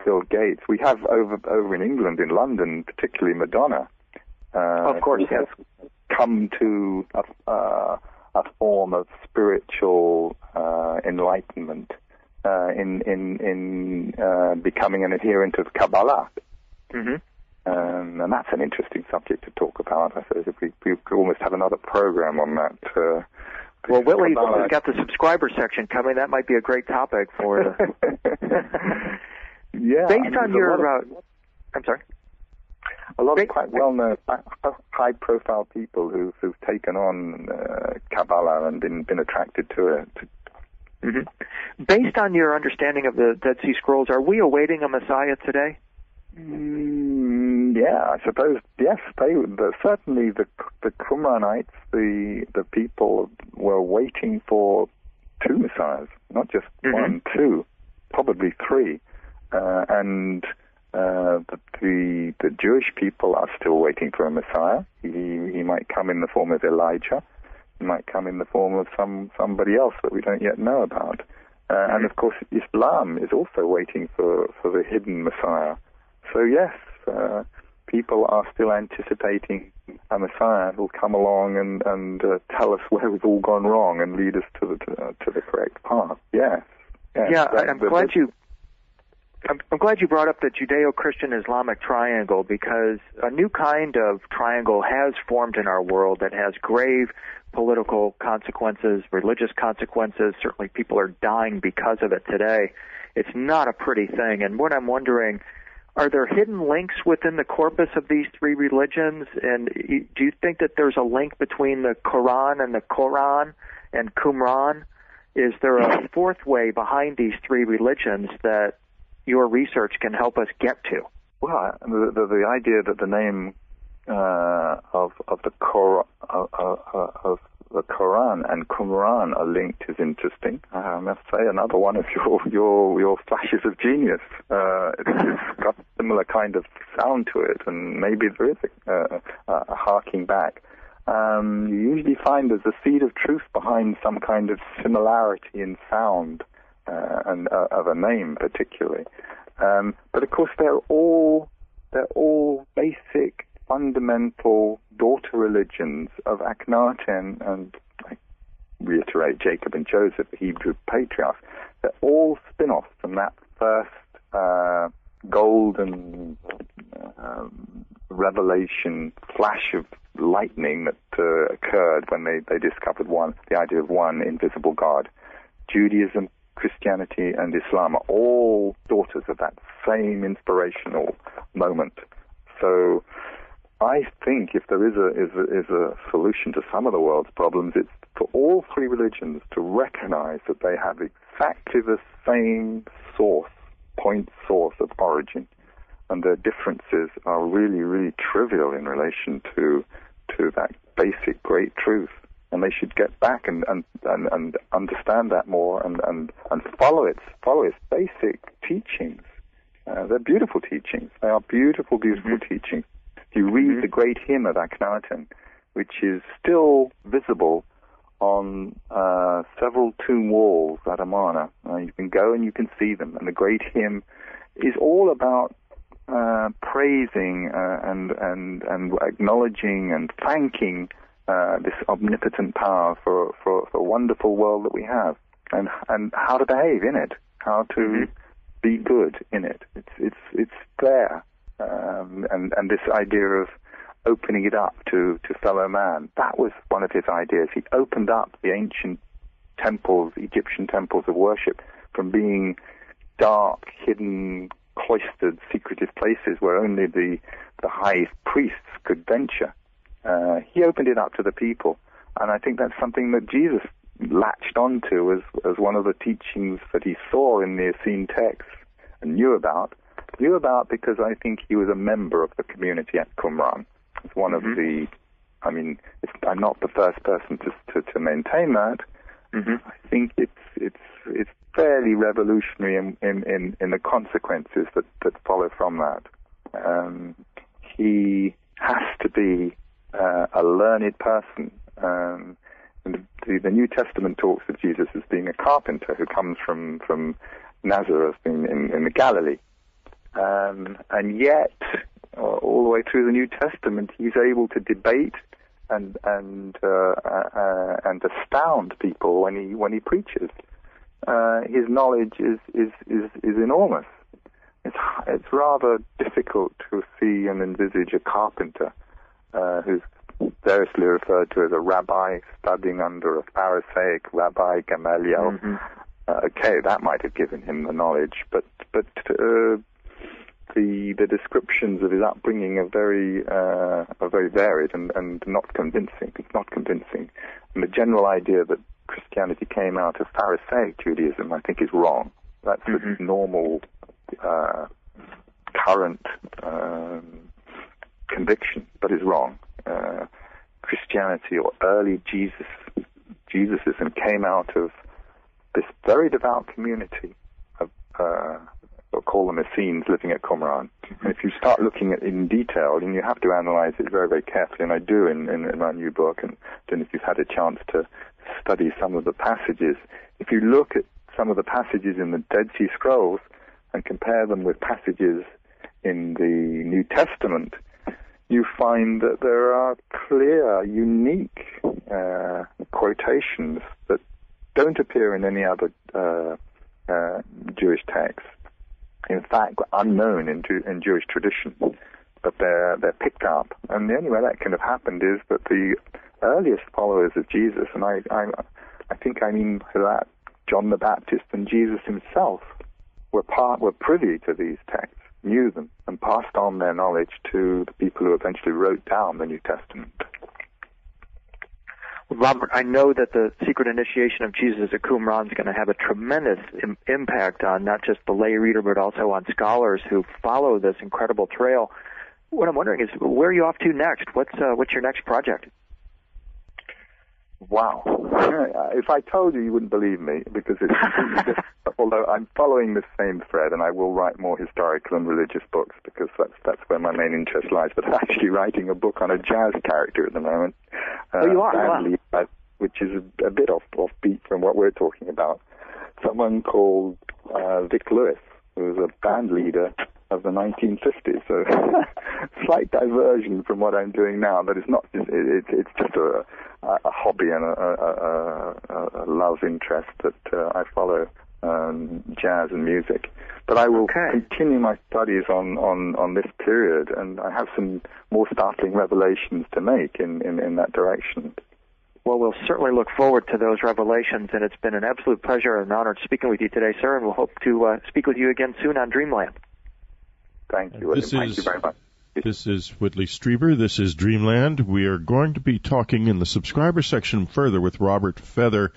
Bill Gates, we have over in England, in London, particularly Madonna. Of course, yes. Come to a form of spiritual enlightenment in becoming an adherent of Kabbalah. Mm-hmm. And that's an interesting subject to talk about. I suppose if we could almost have another program on that. Well, Whitley's got the subscriber section coming. That might be a great topic for. Yeah. Based on your, I'm sorry. A lot of quite well-known, high-profile people who've taken on Kabbalah and been attracted to it. Mm-hmm. Based on your understanding of the Dead Sea Scrolls, are we awaiting a Messiah today? Yeah, I suppose, yes. Certainly the Qumranites, the people were waiting for two Messiahs, not just one, two, probably three. And the Jewish people are still waiting for a Messiah. He might come in the form of Elijah. He might come in the form of somebody else that we don't yet know about. And of course, Islam is also waiting for the hidden Messiah. So yes, people are still anticipating a Messiah who'll come along and tell us where we've all gone wrong and lead us to the correct path. Yes. Yeah, I'm glad you brought up the Judeo-Christian Islamic triangle, because a new kind of triangle has formed in our world that has grave political consequences, religious consequences. Certainly people are dying because of it today. It's not a pretty thing. And what I'm wondering, are there hidden links within the corpus of these three religions? And do you think that there's a link between the Quran and the Quran and Qumran? Is there a fourth way behind these three religions that your research can help us get to? Well, the idea that the name of the Quran and Qumran are linked is interesting. I must say, another one of your flashes of genius. It's got a similar kind of sound to it, and maybe there is a harking back. You usually find there's a seed of truth behind some kind of similarity in sound and of a name, particularly. But of course, they're all basic, fundamental daughter religions of Akhenaten and, I reiterate, Jacob and Joseph, the Hebrew patriarchs. They're all spin-offs from that first golden revelation, flash of lightning that occurred when they discovered the idea of one invisible God. Judaism, Christianity, and Islam are all daughters of that same inspirational moment. So I think if there is a solution to some of the world's problems, it's for all three religions to recognize that they have exactly the same point source of origin, and their differences are really, really trivial in relation to that basic great truth. and they should get back and understand that more and follow its basic teachings. They're beautiful teachings. They are beautiful, beautiful teachings. If you read the great hymn of Akhenaten, which is still visible on several tomb walls at Amarna, you can go and you can see them. And the great hymn is all about praising and acknowledging and thanking this omnipotent power for the wonderful world that we have, and how to behave in it, how to be good in it. It's there, and this idea of opening it up to fellow man, that was one of his ideas. He opened up the ancient temples, Egyptian temples of worship, from being dark, hidden, cloistered, secretive places where only the high priests could venture. He opened it up to the people, and I think that's something that Jesus latched onto as one of the teachings that he saw in the Essene texts and knew about because I think he was a member of the community at Qumran. It's one of the, I'm not the first person to maintain that. I think it's fairly revolutionary in the consequences that follow from that. He has to be a learned person. And the New Testament talks of Jesus as being a carpenter who comes from Nazareth in the Galilee. And yet, all the way through the New Testament, he's able to debate and astound people when he preaches. His knowledge is enormous. It's rather difficult to see and envisage a carpenter who's variously referred to as a rabbi studying under a Pharisaic rabbi, Gamaliel. Okay, that might have given him the knowledge, but the descriptions of his upbringing are very varied and not convincing. It's not convincing. And the general idea that Christianity came out of Pharisaic Judaism, I think, is wrong. That's the normal current conviction, but is wrong. Christianity or early Jesusism came out of this very devout community of we'll call them Essenes living at Qumran. And if you start looking at it in detail, then you have to analyze it very, very carefully, and I do in my new book, and I don't know if you've had a chance to study some of the passages. If you look at some of the passages in the Dead Sea Scrolls and compare them with passages in the New Testament, you find that there are clear, unique quotations that don't appear in any other Jewish text. In fact, unknown in Jewish tradition, but they're picked up. And the only way that can have happened is that the earliest followers of Jesus, and I think I mean for that John the Baptist and Jesus himself, were privy to these texts, knew them, and passed on their knowledge to the people who eventually wrote down the New Testament. Robert, I know that the secret initiation of Jesus at Qumran is going to have a tremendous impact on not just the lay reader, but also on scholars who follow this incredible trail. What I'm wondering is, where are you off to next? What's your next project? Wow. If I told you wouldn't believe me, because it's although I'm following the same thread, and I will write more historical and religious books, because that's where my main interest lies. But I'm actually writing a book on a jazz character at the moment. You are? Wow. Which is a bit offbeat from what we're talking about. Someone called Vic Lewis, who was a band leader of the 1950s. So slight diversion from what I'm doing now, but it's not. It's just a hobby and a love interest that I follow, jazz and music. But I will continue my studies on this period, and I have some more startling revelations to make in that direction. Well, we'll certainly look forward to those revelations, and it's been an absolute pleasure and honor speaking with you today, sir, and we'll hope to speak with you again soon on Dreamland. Thank you. Thank you very much. This is Whitley Strieber. This is Dreamland. We are going to be talking in the subscriber section further with Robert Feather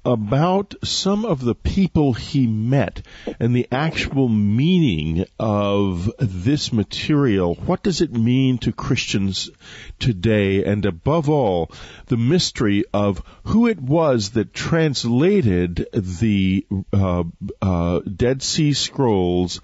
about some of the people he met and the actual meaning of this material. What does it mean to Christians today? And above all, the mystery of who it was that translated the Dead Sea Scrolls,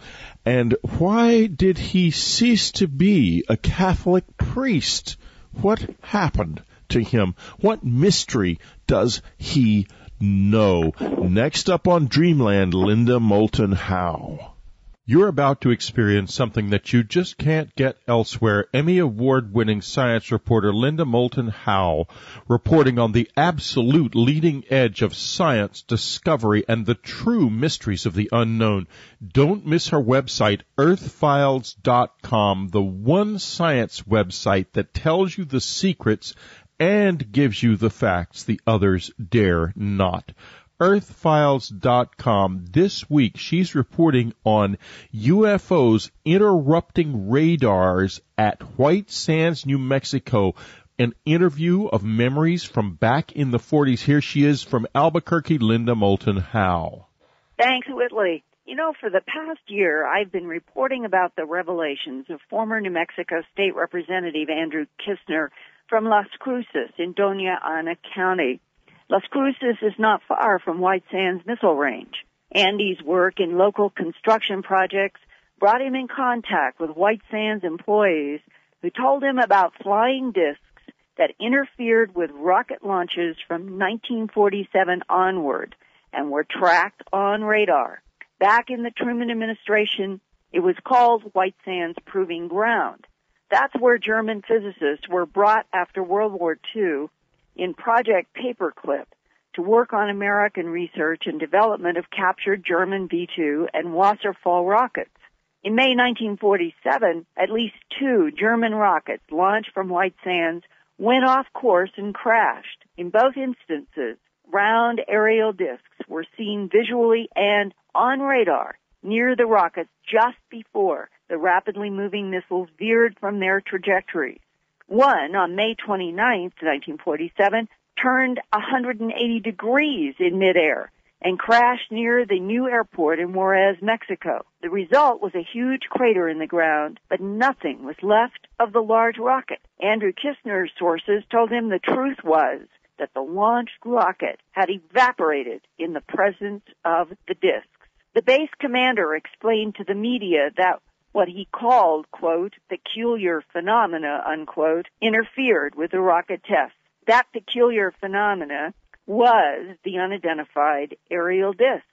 and why did he cease to be a Catholic priest? What happened to him? What mystery does he know? Next up on Dreamland, Linda Moulton Howe. You're about to experience something that you just can't get elsewhere. Emmy Award-winning science reporter Linda Moulton Howe reporting on the absolute leading edge of science, discovery, and the true mysteries of the unknown. Don't miss her website, earthfiles.com, the one science website that tells you the secrets and gives you the facts the others dare not. Earthfiles.com. This week, she's reporting on UFOs interrupting radars at White Sands, New Mexico. An interview of memories from back in the 40s. Here she is from Albuquerque, Linda Moulton Howe. Thanks, Whitley. You know, for the past year, I've been reporting about the revelations of former New Mexico State Representative Andrew Kistner from Las Cruces in Doña Ana County. Las Cruces is not far from White Sands Missile Range. Andy's work in local construction projects brought him in contact with White Sands employees who told him about flying discs that interfered with rocket launches from 1947 onward and were tracked on radar. Back in the Truman administration, it was called White Sands Proving Ground. That's where German physicists were brought after World War II in Project Paperclip to work on American research and development of captured German V-2 and Wasserfall rockets. In May 1947, at least 2 German rockets launched from White Sands went off course and crashed. In both instances, round aerial discs were seen visually and on radar near the rockets just before the rapidly moving missiles veered from their trajectories. One, on May 29, 1947, turned 180 degrees in midair and crashed near the new airport in Juarez, Mexico. The result was a huge crater in the ground, but nothing was left of the large rocket. Andrew Kistner's sources told him the truth was that the launched rocket had evaporated in the presence of the discs. The base commander explained to the media that what he called, quote, peculiar phenomena, unquote, interfered with the rocket tests. That peculiar phenomena was the unidentified aerial discs.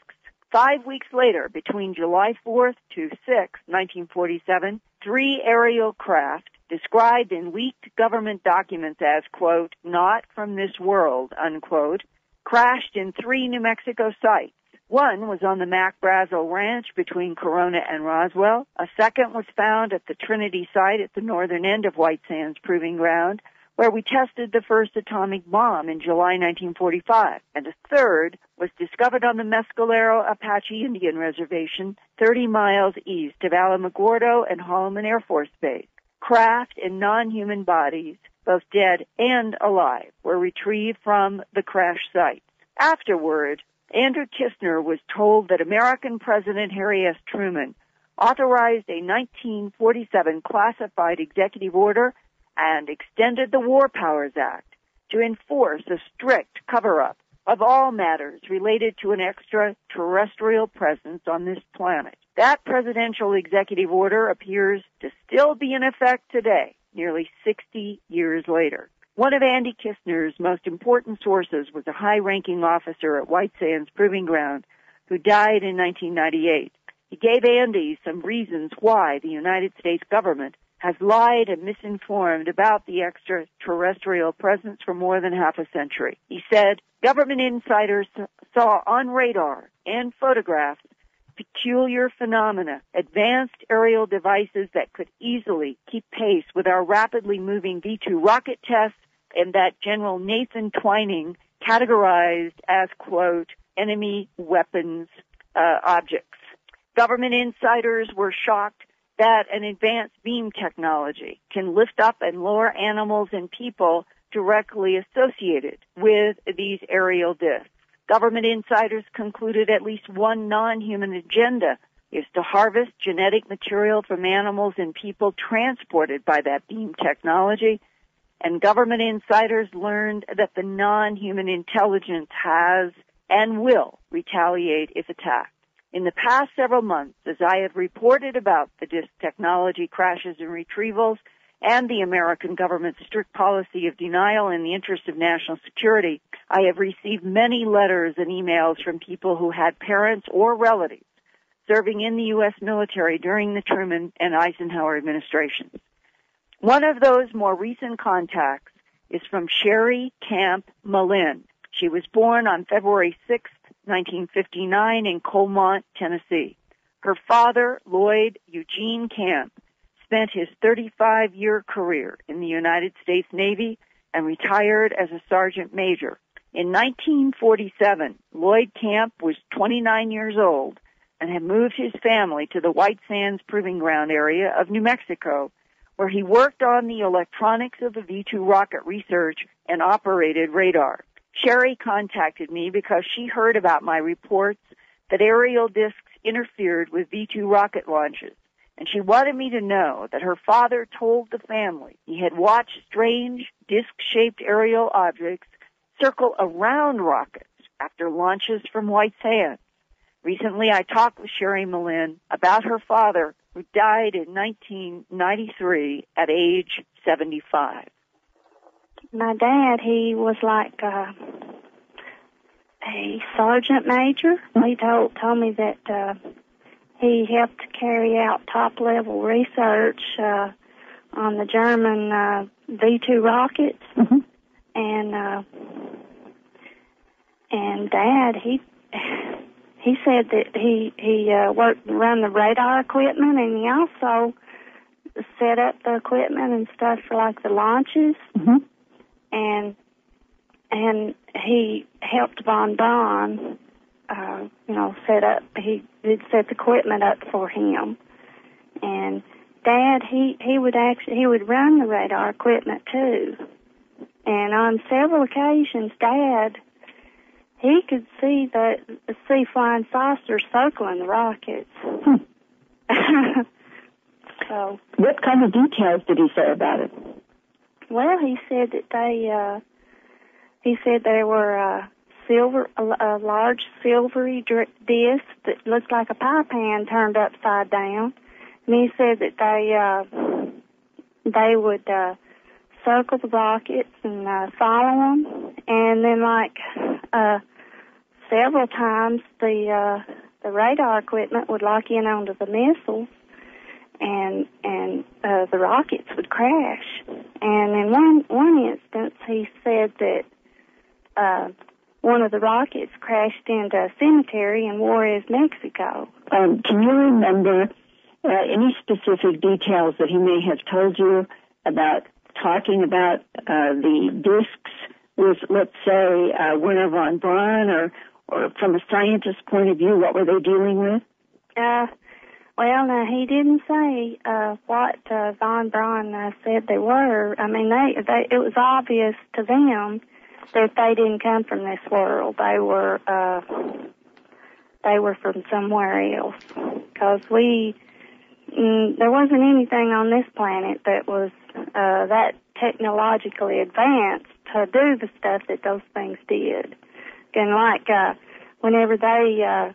5 weeks later, between July 4th to 6th, 1947, 3 aerial craft, described in leaked government documents as, quote, not from this world, unquote, crashed in 3 New Mexico sites. One was on the Mac Brazel Ranch between Corona and Roswell. A second was found at the Trinity site at the northern end of White Sands Proving Ground, where we tested the first atomic bomb in July 1945. And a third was discovered on the Mescalero Apache Indian Reservation, 30 miles east of Alamogordo and Holloman Air Force Base. Craft and non-human bodies, both dead and alive, were retrieved from the crash sites. Afterward, Andrew Kistner was told that American President Harry S. Truman authorized a 1947 classified executive order and extended the War Powers Act to enforce a strict cover-up of all matters related to an extraterrestrial presence on this planet. That presidential executive order appears to still be in effect today, nearly 60 years later. One of Andy Kistner's most important sources was a high-ranking officer at White Sands Proving Ground who died in 1998. He gave Andy some reasons why the United States government has lied and misinformed about the extraterrestrial presence for more than half a century. He said, government insiders saw on radar and photographs peculiar phenomena, advanced aerial devices that could easily keep pace with our rapidly moving V-2 rocket tests, and that General Nathan Twining categorized as, quote, enemy weapons objects. Government insiders were shocked that an advanced beam technology can lift up and lower animals and people directly associated with these aerial discs. Government insiders concluded at least one non-human agenda is to harvest genetic material from animals and people transported by that beam technology. And government insiders learned that the non-human intelligence has and will retaliate if attacked. In the past several months, as I have reported about the disk technology crashes and retrievals and the American government's strict policy of denial in the interest of national security, I have received many letters and emails from people who had parents or relatives serving in the U.S. military during the Truman and Eisenhower administrations. One of those more recent contacts is from Sherry Camp Malin. She was born on February 6, 1959 in Colmont, Tennessee. Her father, Lloyd Eugene Camp, spent his 35-year career in the United States Navy and retired as a sergeant major. In 1947, Lloyd Camp was 29 years old and had moved his family to the White Sands Proving Ground area of New Mexico, where he worked on the electronics of the V-2 rocket research and operated radar. Sherry contacted me because she heard about my reports that aerial discs interfered with V-2 rocket launches, and she wanted me to know that her father told the family he had watched strange disc-shaped aerial objects circle around rockets after launches from White Sands. Recently, I talked with Sherry Malin about her father, who died in 1993 at age 75. My dad, he was like a sergeant major. He told me that he helped carry out top-level research on the German V-2 rockets. Mm-hmm. And Dad, he said that he run the radar equipment, and he also set up the equipment and stuff for like the launches. Mm-hmm. And he helped Von Braun, set up. He did set the equipment up for him. And Dad, he would run the radar equipment too. And on several occasions, Dad, he could see flying saucers circling the rockets. So, what kind of details did he say about it? Well, he said that there were a large silvery disc that looked like a pie pan turned upside down, and he said that they would circle the rockets and follow them, and then several times the radar equipment would lock in onto the missiles, and the rockets would crash. And in one instance, he said that one of the rockets crashed into a cemetery in Juarez, Mexico. Can you remember any specific details that he may have told you about talking about the discs with, let's say, Werner von Braun, or from a scientist's point of view, what were they dealing with? Well, no, he didn't say what von Braun said they were. I mean, it was obvious to them that they didn't come from this world. They were from somewhere else, because there wasn't anything on this planet that was that technologically advanced to do the stuff that those things did. And whenever they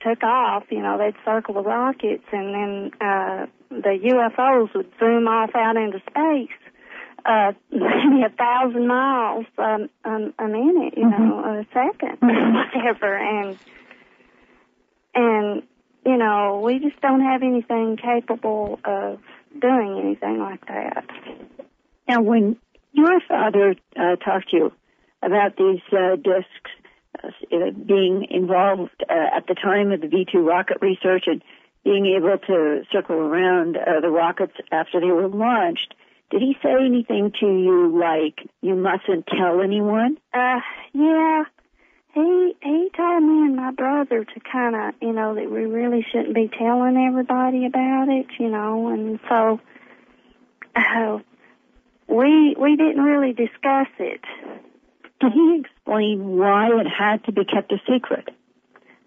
took off, they'd circle the rockets, and then the UFOs would zoom off out into space, maybe 1,000 miles a minute, a second, whatever. And we just don't have anything capable of doing anything like that. Now, when your father talked to you about these discs being involved at the time of the V-2 rocket research and being able to circle around the rockets after they were launched, did he say anything to you like, you mustn't tell anyone? Yeah. He told me and my brother to kind of, that we really shouldn't be telling everybody about it, and so we didn't really discuss it. Did he explain why it had to be kept a secret?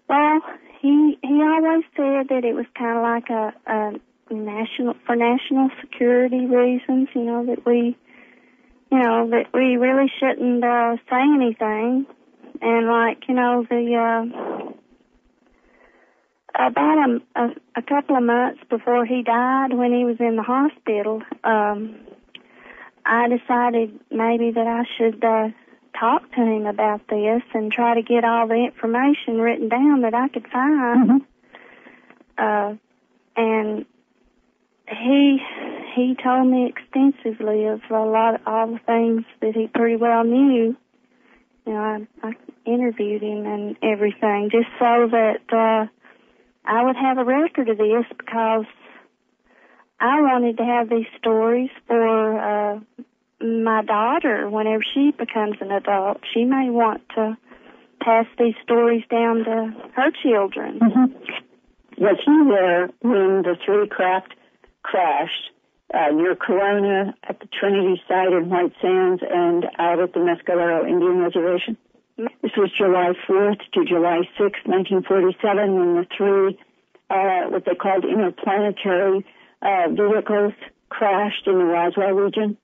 Well, he always said that it was kind of like a national security reasons, that we really shouldn't say anything. And about a couple of months before he died, when he was in the hospital, I decided maybe that I should talk to him about this and try to get all the information written down that I could find. Mm-hmm. And he told me extensively of all the things that he pretty well knew. I interviewed him and everything just so that I would have a record of this, because I wanted to have these stories for my daughter whenever she becomes an adult. She may want to pass these stories down to her children. Mm-hmm. Was he there when the three craft crashed near Corona, at the Trinity site in White Sands, and out at the Mescalero Indian Reservation? This was July 4th to July 6th, 1947, when the three, what they called interplanetary vehicles crashed in the Roswell region.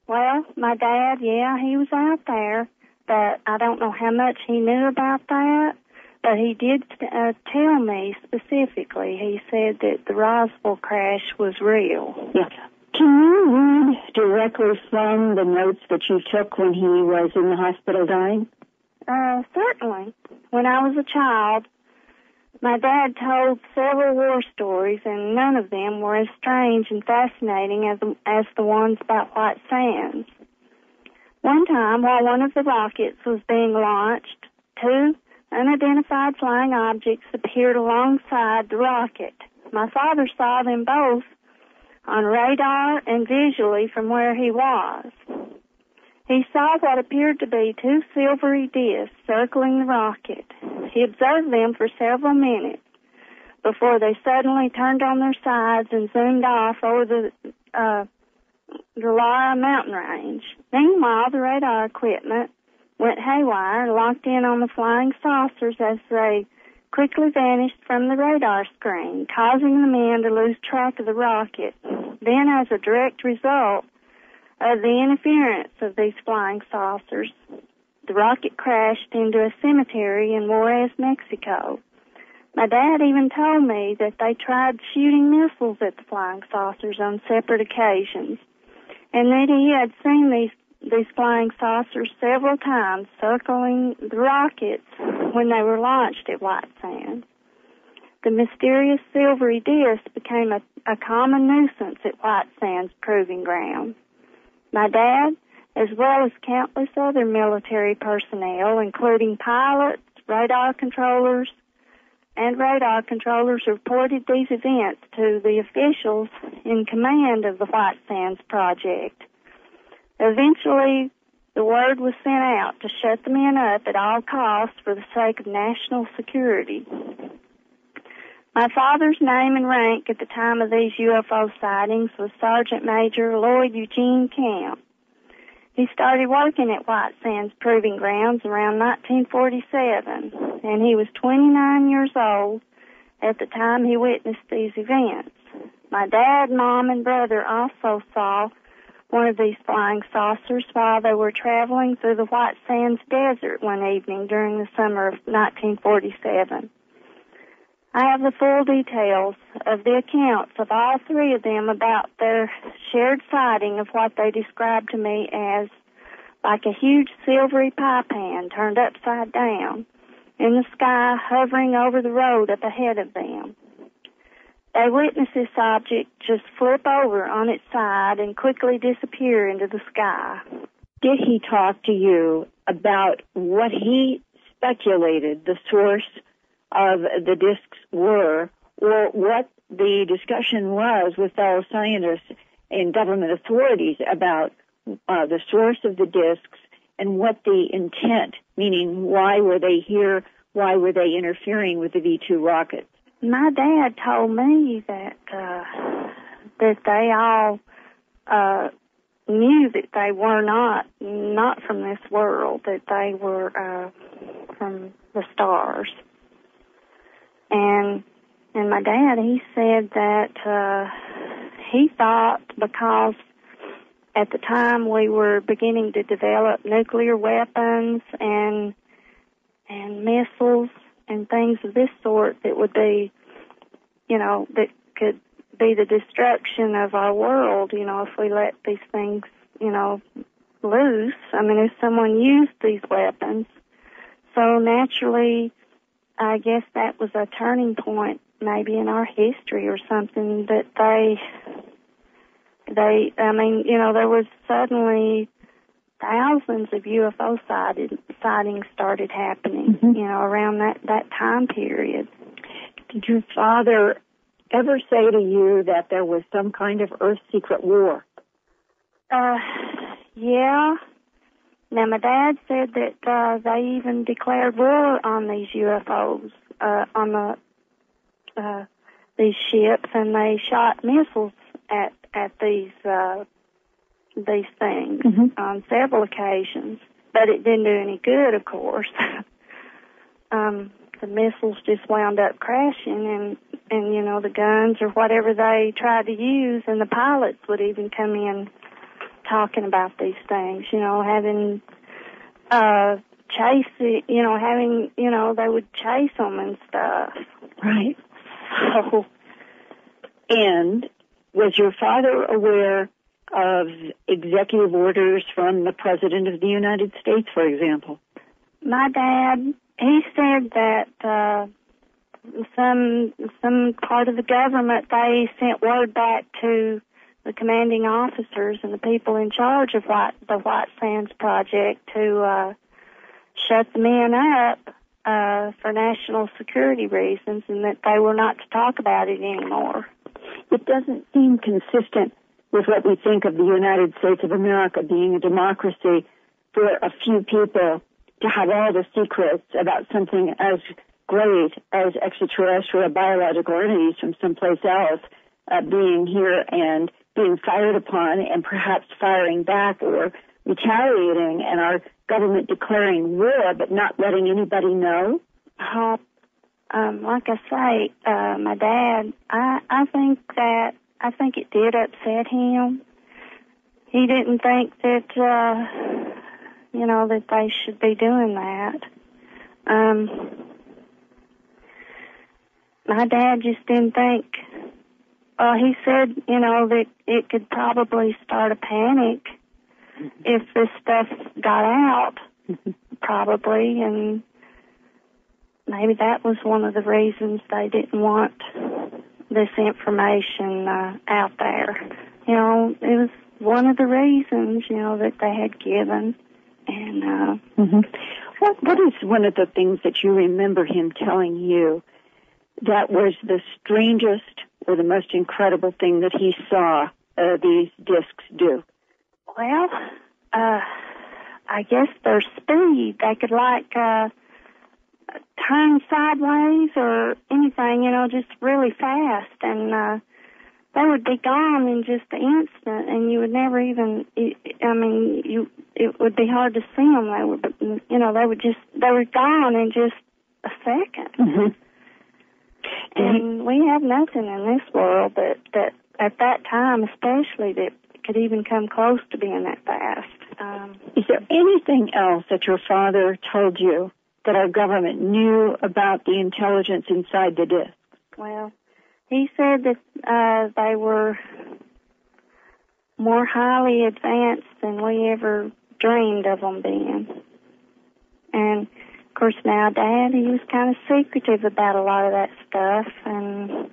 Well, my dad, he was out there, but I don't know how much he knew about that. But he did tell me specifically. He said that the Roswell crash was real. Yeah. Can you read directly from the notes that you took when he was in the hospital dying? Certainly. When I was a child, my dad told several war stories, and none of them were as strange and fascinating as the ones about White Sands. One time, while one of the rockets was being launched, two unidentified flying objects appeared alongside the rocket. My father saw them both on radar and visually from where he was. He saw what appeared to be two silvery discs circling the rocket. He observed them for several minutes before they suddenly turned on their sides and zoomed off over the Lara mountain range. Meanwhile, the radar equipment went haywire and locked in on the flying saucers as they quickly vanished from the radar screen, causing the men to lose track of the rocket. Then, as a direct result of the interference of these flying saucers, the rocket crashed into a cemetery in Juarez, Mexico. My dad even told me that they tried shooting missiles at the flying saucers on separate occasions, and that he had seen these flying saucers several times circling the rockets when they were launched at White Sands. The mysterious silvery disc became a common nuisance at White Sands Proving Ground. My dad, as well as countless other military personnel, including pilots, radar controllers, reported these events to the officials in command of the White Sands Project. Eventually, the word was sent out to shut the men up at all costs for the sake of national security. My father's name and rank at the time of these UFO sightings was Sergeant Major Lloyd Eugene Camp. He started working at White Sands Proving Grounds around 1947, and he was 29 years old at the time he witnessed these events. My dad, mom, and brother also saw one of these flying saucers while they were traveling through the White Sands Desert one evening during the summer of 1947. I have the full details of the accounts of all three of them about their shared sighting of what they described to me as like a huge silvery pie pan turned upside down in the sky, hovering over the road up ahead of them. They witnessed this object just flip over on its side and quickly disappear into the sky. Did he talk to you about what he speculated the source of the discs were, or what the discussion was with fellow scientists and government authorities about the source of the discs and what the intent, meaning why were they here, why were they interfering with the V-2 rockets? My dad told me that they all knew that they were not from this world, that they were from the stars. And my dad, he said that he thought because at the time we were beginning to develop nuclear weapons and missiles and things of this sort that would be, that could be the destruction of our world, if we let these things, loose. I mean, if someone used these weapons. So naturally, I guess that was a turning point maybe in our history or something that there was suddenly thousands of UFO sightings started happening, around that time period. Did your father ever say to you that there was some kind of Earth secret war? Yeah. Now, my dad said that they even declared war on these UFOs, on these ships, and they shot missiles at these things on several occasions. But it didn't do any good, of course. The missiles just wound up crashing, and the guns or whatever they tried to use, and the pilots would even come in talking about these things, having chasing, they would chase them and stuff. Right. So, and was your father aware of executive orders from the President of the United States, for example? My dad, he said that some part of the government, they sent word back to the commanding officers and the people in charge of the White Sands Project to shut the men up for national security reasons, and that they were not to talk about it anymore. It doesn't seem consistent with what we think of the United States of America being a democracy for a few people to have all the secrets about something as great as extraterrestrial biological entities from someplace else being here and being fired upon and perhaps firing back or retaliating, and our government declaring war but not letting anybody know? Like I say, my dad, I think it did upset him. He didn't think that, that they should be doing that. My dad just didn't think, he said, that it could probably start a panic if this stuff got out, probably, and maybe that was one of the reasons they didn't want this information out there. It was one of the reasons, that they had given. And what is one of the things that you remember him telling you that was the strangest or the most incredible thing that he saw these discs do? Well, I guess their speed. They could turn sideways or anything, just really fast, and they would be gone in just an instant, and you would never even, it would be hard to see them. They were gone in just a second. And we have nothing in this world that at that time, especially, that could even come close to being that fast. Is there anything else that your father told you that our government knew about the intelligence inside the disc? Well, he said that they were more highly advanced than we ever dreamed of them being. And, of course, now Dad, he was kind of secretive about a lot of that stuff, and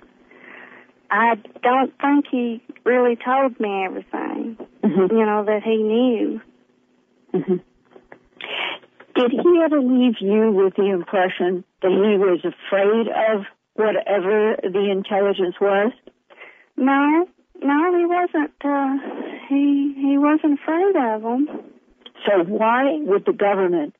I don't think he really told me everything, that he knew. Did he ever leave you with the impression that he was afraid of whatever the intelligence was? No, he wasn't. He wasn't afraid of them. So why would the government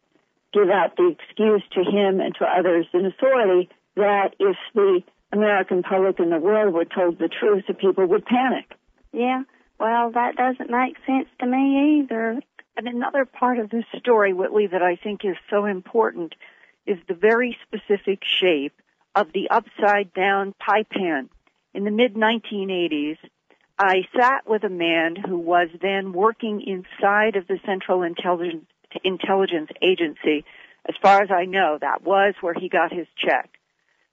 give out the excuse to him and to others in authority that if the American public and the world were told the truth, the people would panic? Yeah. Well, that doesn't make sense to me either. And another part of this story, Whitley, that I think is so important is the very specific shape of the upside-down pie pan. In the mid-1980s, I sat with a man who was then working inside of the Central Intelligence Agency. As far as I know, that was where he got his check.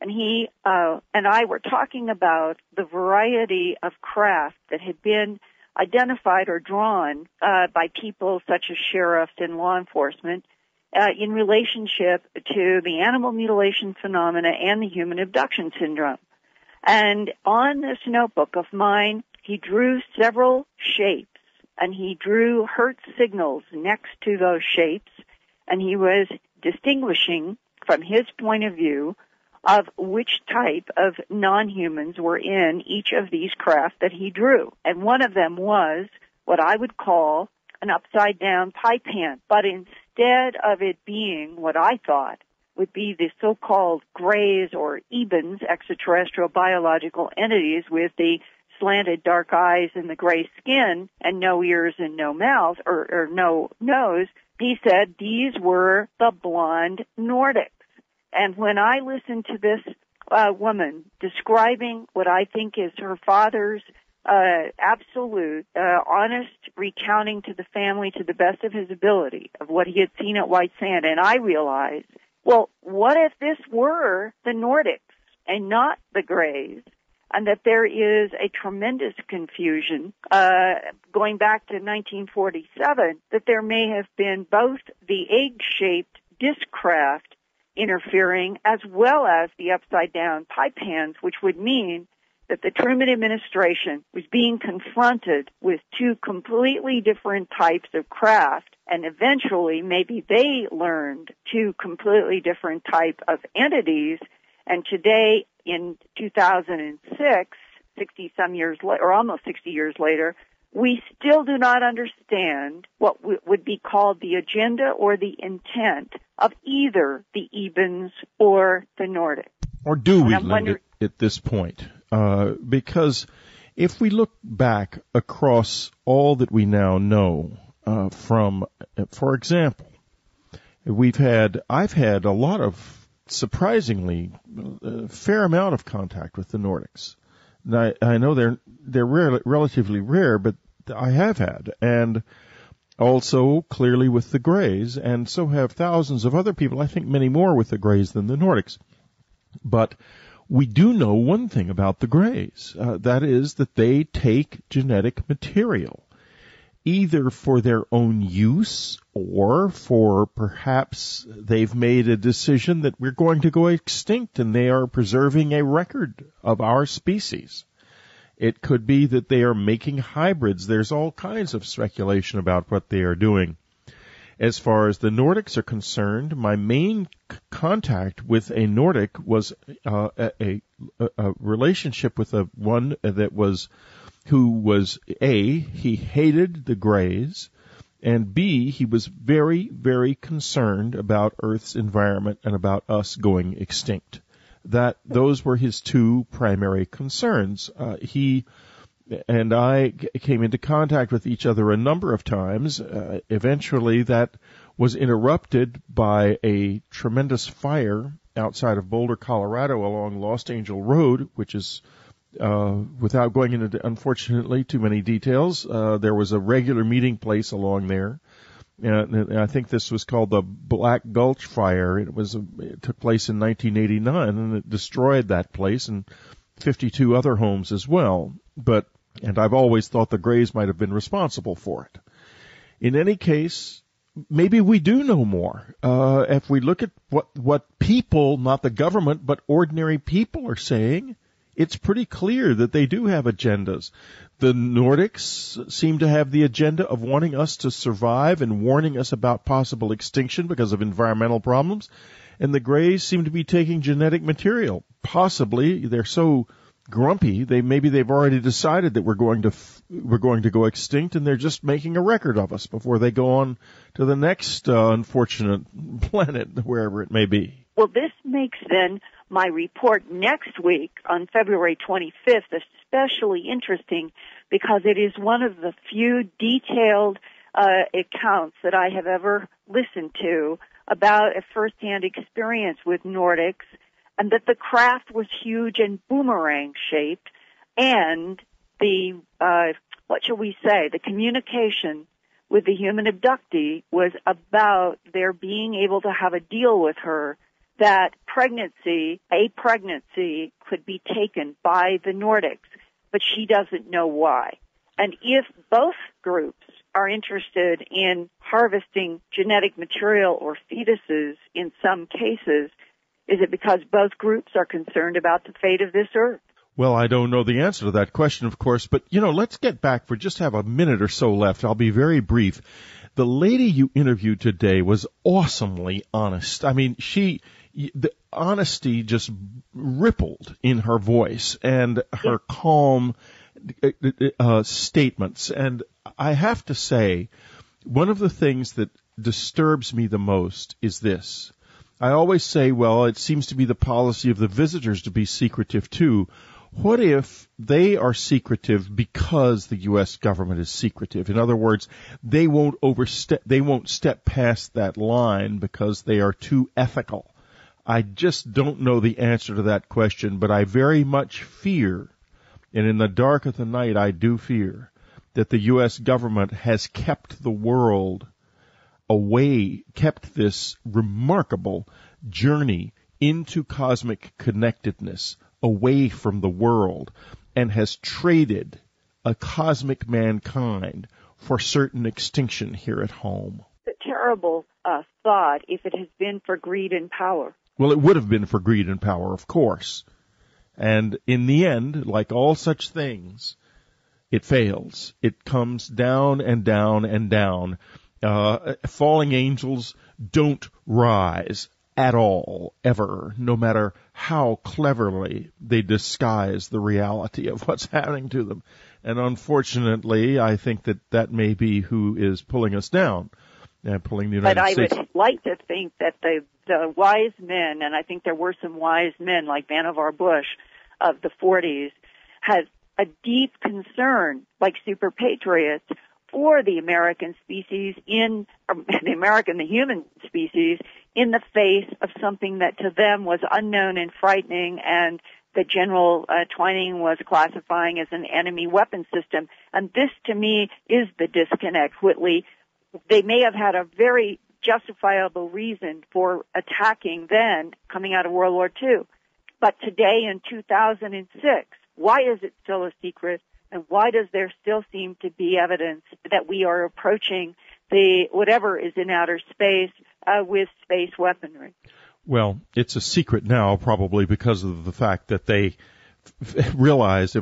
And he and I were talking about the variety of craft that had been identified or drawn by people such as sheriffs and law enforcement in relationship to the animal mutilation phenomena and the human abduction syndrome. And on this notebook of mine, he drew several shapes, and he drew Hertz signals next to those shapes, and he was distinguishing from his point of view of which type of non-humans were in each of these craft that he drew. And one of them was what I would call an upside-down pie pan. But instead of it being what I thought would be the so-called grays or ebens, extraterrestrial biological entities with the slanted dark eyes and the gray skin and no ears and no mouth or no nose, he said these were the blonde Nordics. And when I listened to this woman describing what I think is her father's absolute, honest recounting to the family to the best of his ability of what he had seen at White Sand, and I realized, well, what if this were the Nordics and not the Greys? And that there is a tremendous confusion, going back to 1947, that there may have been both the egg-shaped disc craft interfering as well as the upside-down pie pans, which would mean that the Truman administration was being confronted with two completely different types of craft, and eventually maybe they learned two completely different type of entities, and today in 2006, 60-some years later, or almost 60 years later, we still do not understand what would be called the agenda or the intent of either the Ebens or the Nordic. Or do we, Linda, at this point? Because if we look back across all that we now know from, for example, I've had a lot of surprisingly fair amount of contact with the Nordics. Now, I know they're relatively rare, but I have had, and also clearly with the Greys, and so have thousands of other people. I think many more with the Greys than the Nordics. But we do know one thing about the Greys, that is that they take genetic material, either for their own use or for perhaps they've made a decision that we're going to go extinct and they are preserving a record of our species. It could be that they are making hybrids. There's all kinds of speculation about what they are doing. As far as the Nordics are concerned, my main contact with a Nordic was a relationship with one that was who was A, he hated the Greys, and B, he was very, very concerned about Earth's environment and about us going extinct. Those were his two primary concerns. He and I came into contact with each other a number of times. Eventually that was interrupted by a tremendous fire outside of Boulder, Colorado along Lost Angel Road, which is without going into, unfortunately, too many details, there was a regular meeting place along there. And I think this was called the Black Gulch Fire. It took place in 1989, and it destroyed that place and 52 other homes as well. And I've always thought the Greys might have been responsible for it. In any case, maybe we do know more. If we look at what people, not the government, but ordinary people are saying, it's pretty clear that they do have agendas. The Nordics seem to have the agenda of wanting us to survive and warning us about possible extinction because of environmental problems. And the Greys seem to be taking genetic material. Possibly, they're so grumpy, maybe they've already decided that we're going to go extinct, and they're just making a record of us before they go on to the next unfortunate planet, wherever it may be. Well, this makes then my report next week on February 25th especially interesting because it is one of the few detailed accounts that I have ever listened to about a firsthand experience with Nordics, and that the craft was huge and boomerang-shaped, and the, the communication with the human abductee was about their being able to have a deal with her that a pregnancy could be taken by the Nordics, but she doesn't know why. And if both groups are interested in harvesting genetic material or fetuses in some cases, is it because both groups are concerned about the fate of this earth? Well, I don't know the answer to that question, of course, but, let's get back. We just have a minute or so left. I'll be very brief. The lady you interviewed today was awesomely honest. I mean, the honesty just rippled in her voice and her calm statements. And I have to say, one of the things that disturbs me the most is this. I always say, well, it seems to be the policy of the visitors to be secretive too. What if they are secretive because the U.S. government is secretive? In other words, they won't step past that line because they are too ethical. I just don't know the answer to that question, but I very much fear, and in the dark of the night I do fear, that the U.S. government has kept the world away, kept this remarkable journey into cosmic connectedness away from the world, and has traded a cosmic mankind for certain extinction here at home. It's a terrible thought if it has been for greed and power. Well, it would have been for greed and power, of course. And in the end, like all such things, it fails. It comes down and down and down. Falling angels don't rise at all, ever, no matter how cleverly they disguise the reality of what's happening to them. And unfortunately, I think that may be who is pulling us down, pulling the United States. But I would like to think that the wise men, and I think there were some wise men like Vannevar Bush of the 40s, had a deep concern, like super patriots, for the American species the human species, in the face of something that to them was unknown and frightening, and that General Twining was classifying as an enemy weapon system. And this, to me, is the disconnect, Whitley. They may have had a very justifiable reason for attacking then, coming out of World War II. But today, in 2006, why is it still a secret? And why does there still seem to be evidence that we are approaching whatever is in outer space with space weaponry? Well, it's a secret now, probably because of the fact that they realized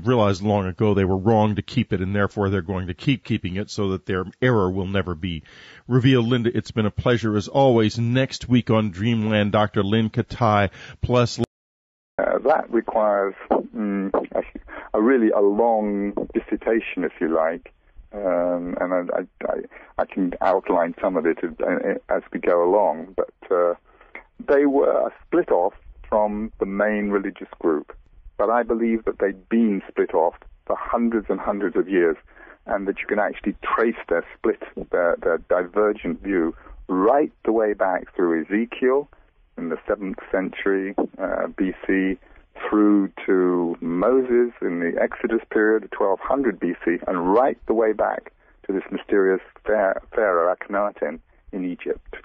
long ago they were wrong to keep it, and therefore they're going to keep keeping it so that their error will never be revealed. Linda, it's been a pleasure as always. Next week on Dreamland, Dr. Lynn Katai plus... that requires a long dissertation, if you like, and I can outline some of it as we go along, but they were split off from the main religious group. But I believe that they'd been split off for hundreds and hundreds of years, and that you can actually trace their split, their divergent view, right the way back through Ezekiel in the 7th century BC, through to Moses in the Exodus period, 1200 BC, and right the way back to this mysterious Pharaoh Akhenaten in Egypt.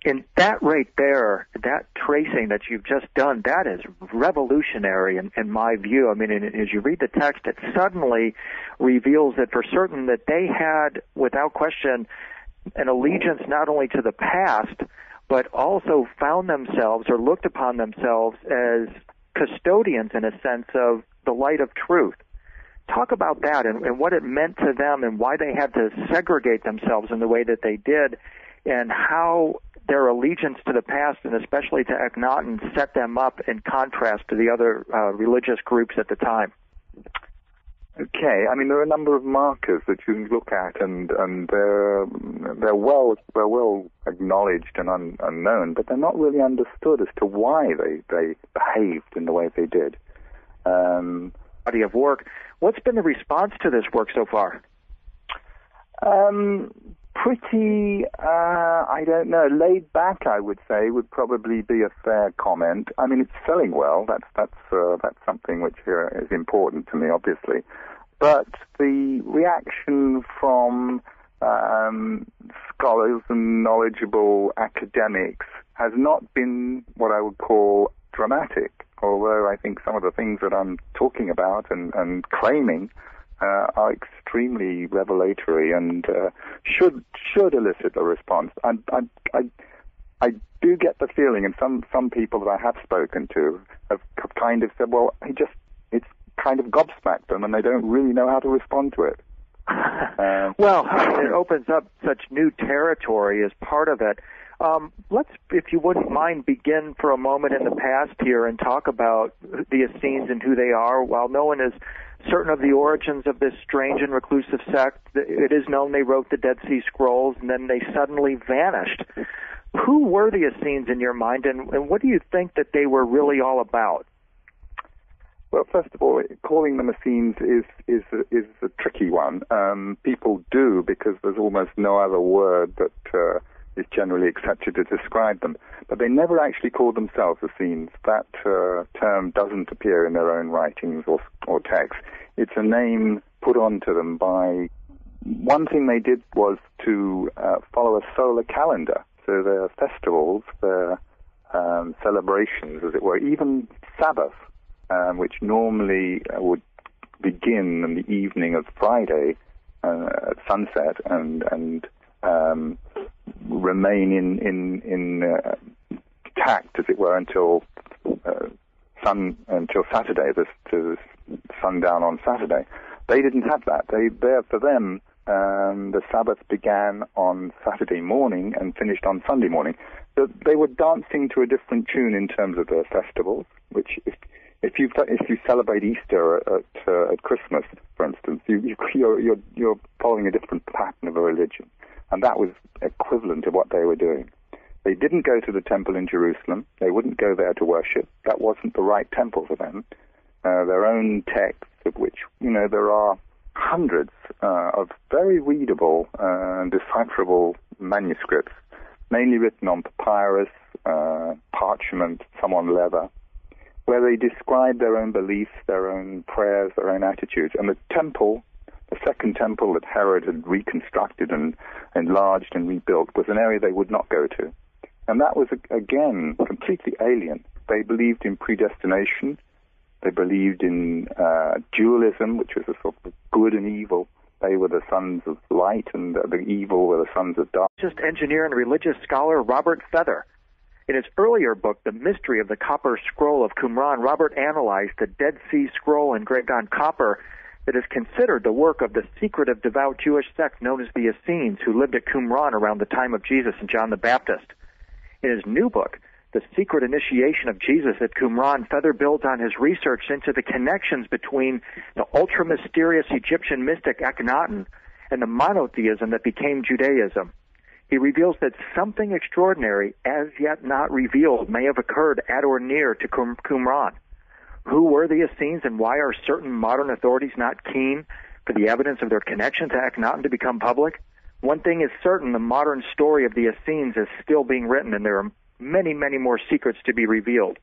And that right there, that tracing that you've just done, that is revolutionary in my view. I mean, as you read the text, it suddenly reveals that for certain that they had, without question, an allegiance not only to the past, but also found themselves or looked upon themselves as custodians, in a sense, of the light of truth. Talk about that and what it meant to them and why they had to segregate themselves in the way that they did, and how their allegiance to the past, and especially to Akhenaten, set them up in contrast to the other religious groups at the time. Okay, I mean there are a number of markers that you can look at, and they're well acknowledged and unknown, but they're not really understood as to why they behaved in the way they did. Body of work. What's been the response to this work so far? Pretty, I don't know, laid back, I would say, would probably be a fair comment. I mean, it's selling well. That's something which is important to me, obviously. But the reaction from scholars and knowledgeable academics has not been what I would call dramatic, although I think some of the things that I'm talking about and claiming are extremely revelatory and should elicit a response. I do get the feeling, and some people that I have spoken to have kind of said, well, it's kind of gobsmacked them, and they don't really know how to respond to it. Well, it opens up such new territory as part of it. Let's, if you wouldn't mind, begin for a moment in the past here and talk about the Essenes and who they are. While no one is certain of the origins of this strange and reclusive sect, it is known they wrote the Dead Sea Scrolls, and then they suddenly vanished. Who were the Essenes in your mind, and what do you think that they were really all about? Well, first of all, calling them Essenes is a tricky one. People do, because there's almost no other word that is generally accepted to describe them. But they never actually called themselves Essenes. That term doesn't appear in their own writings or texts. It's a name put onto them by... One thing they did was to follow a solar calendar. So their festivals, their celebrations, as it were, even Sabbath, which normally would begin in the evening of Friday at sunset and remain intact, as it were, until Saturday, to sundown on Saturday. They didn't have that. For them, the Sabbath began on Saturday morning and finished on Sunday morning. So they were dancing to a different tune in terms of their festivals, which if you celebrate Easter at Christmas, for instance, you're following a different pattern of a religion, and that was equivalent to what they were doing. They didn't go to the temple in Jerusalem. They wouldn't go there to worship. That wasn't the right temple for them. Their own texts, of which there are hundreds of very readable and decipherable manuscripts, mainly written on papyrus, parchment, some on leather, where they describe their own beliefs, their own prayers, their own attitudes. And the temple, the second temple that Herod had reconstructed and enlarged and rebuilt, was an area they would not go to. And that was, again, completely alien. They believed in predestination. They believed in dualism, which was a sort of good and evil. They were the sons of light, and the evil were the sons of dark. Just engineer and religious scholar Robert Feather. In his earlier book, The Mystery of the Copper Scroll of Qumran, Robert analyzed the Dead Sea Scroll engraved on copper that is considered the work of the secretive devout Jewish sect known as the Essenes, who lived at Qumran around the time of Jesus and John the Baptist. In his new book, The Secret Initiation of Jesus at Qumran, Feather builds on his research into the connections between the ultra-mysterious Egyptian mystic Akhenaten and the monotheism that became Judaism. He reveals that something extraordinary, as yet not revealed, may have occurred at or near to Qumran. Who were the Essenes, and why are certain modern authorities not keen for the evidence of their connection to Akhenaten to become public? One thing is certain, the modern story of the Essenes is still being written, and there are many, many more secrets to be revealed.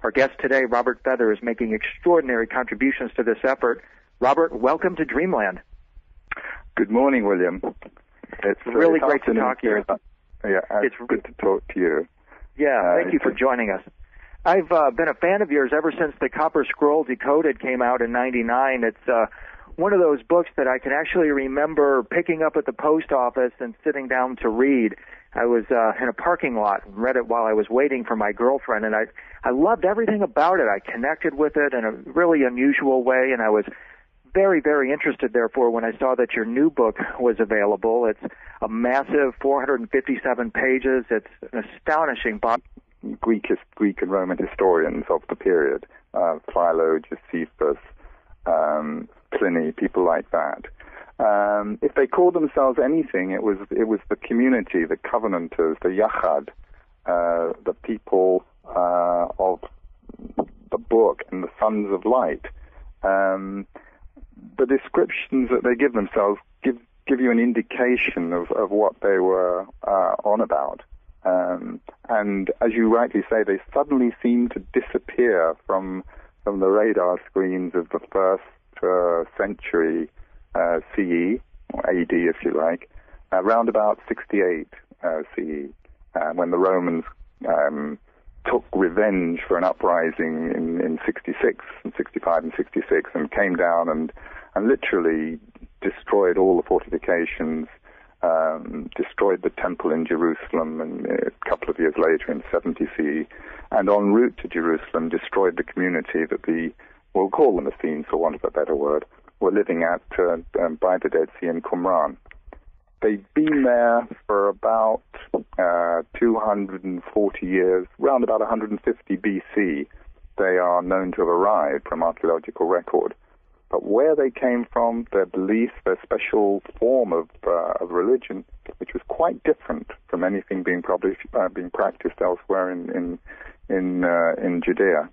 Our guest today, Robert Feather, is making extraordinary contributions to this effort. Robert, welcome to Dreamland. Good morning, William. It's really great to talk to you. Yeah, it's good to talk to you. Yeah, thank you for joining us. I've been a fan of yours ever since the Copper Scroll Decoded came out in '99. It's one of those books that I can actually remember picking up at the post office and sitting down to read. I was in a parking lot and read it while I was waiting for my girlfriend, and I loved everything about it. I connected with it in a really unusual way, and I was very, very interested, therefore, when I saw that your new book was available. It's a massive 457 pages. It's an astonishing book. Greek and Roman historians of the period, Philo, Josephus, Pliny, people like that. If they called themselves anything, it was the community, the covenanters, the yachad, the people of the book and the sons of light. The descriptions that they give themselves give you an indication of what they were on about. And as you rightly say, they suddenly seem to disappear from the radar screens of the first century CE, or AD if you like, around about 68 CE, when the Romans took revenge for an uprising in 66, and 65 and 66, and came down and literally destroyed all the fortifications, destroyed the temple in Jerusalem, and a couple of years later in 70 CE, and en route to Jerusalem destroyed the community that we'll call them Essenes for want of a better word, were living at by the Dead Sea in Qumran. They'd been there for about 240 years, around about 150 BC. They are known to have arrived from archaeological record. But where they came from, their beliefs, their special form of religion, which was quite different from anything being practiced elsewhere in Judea,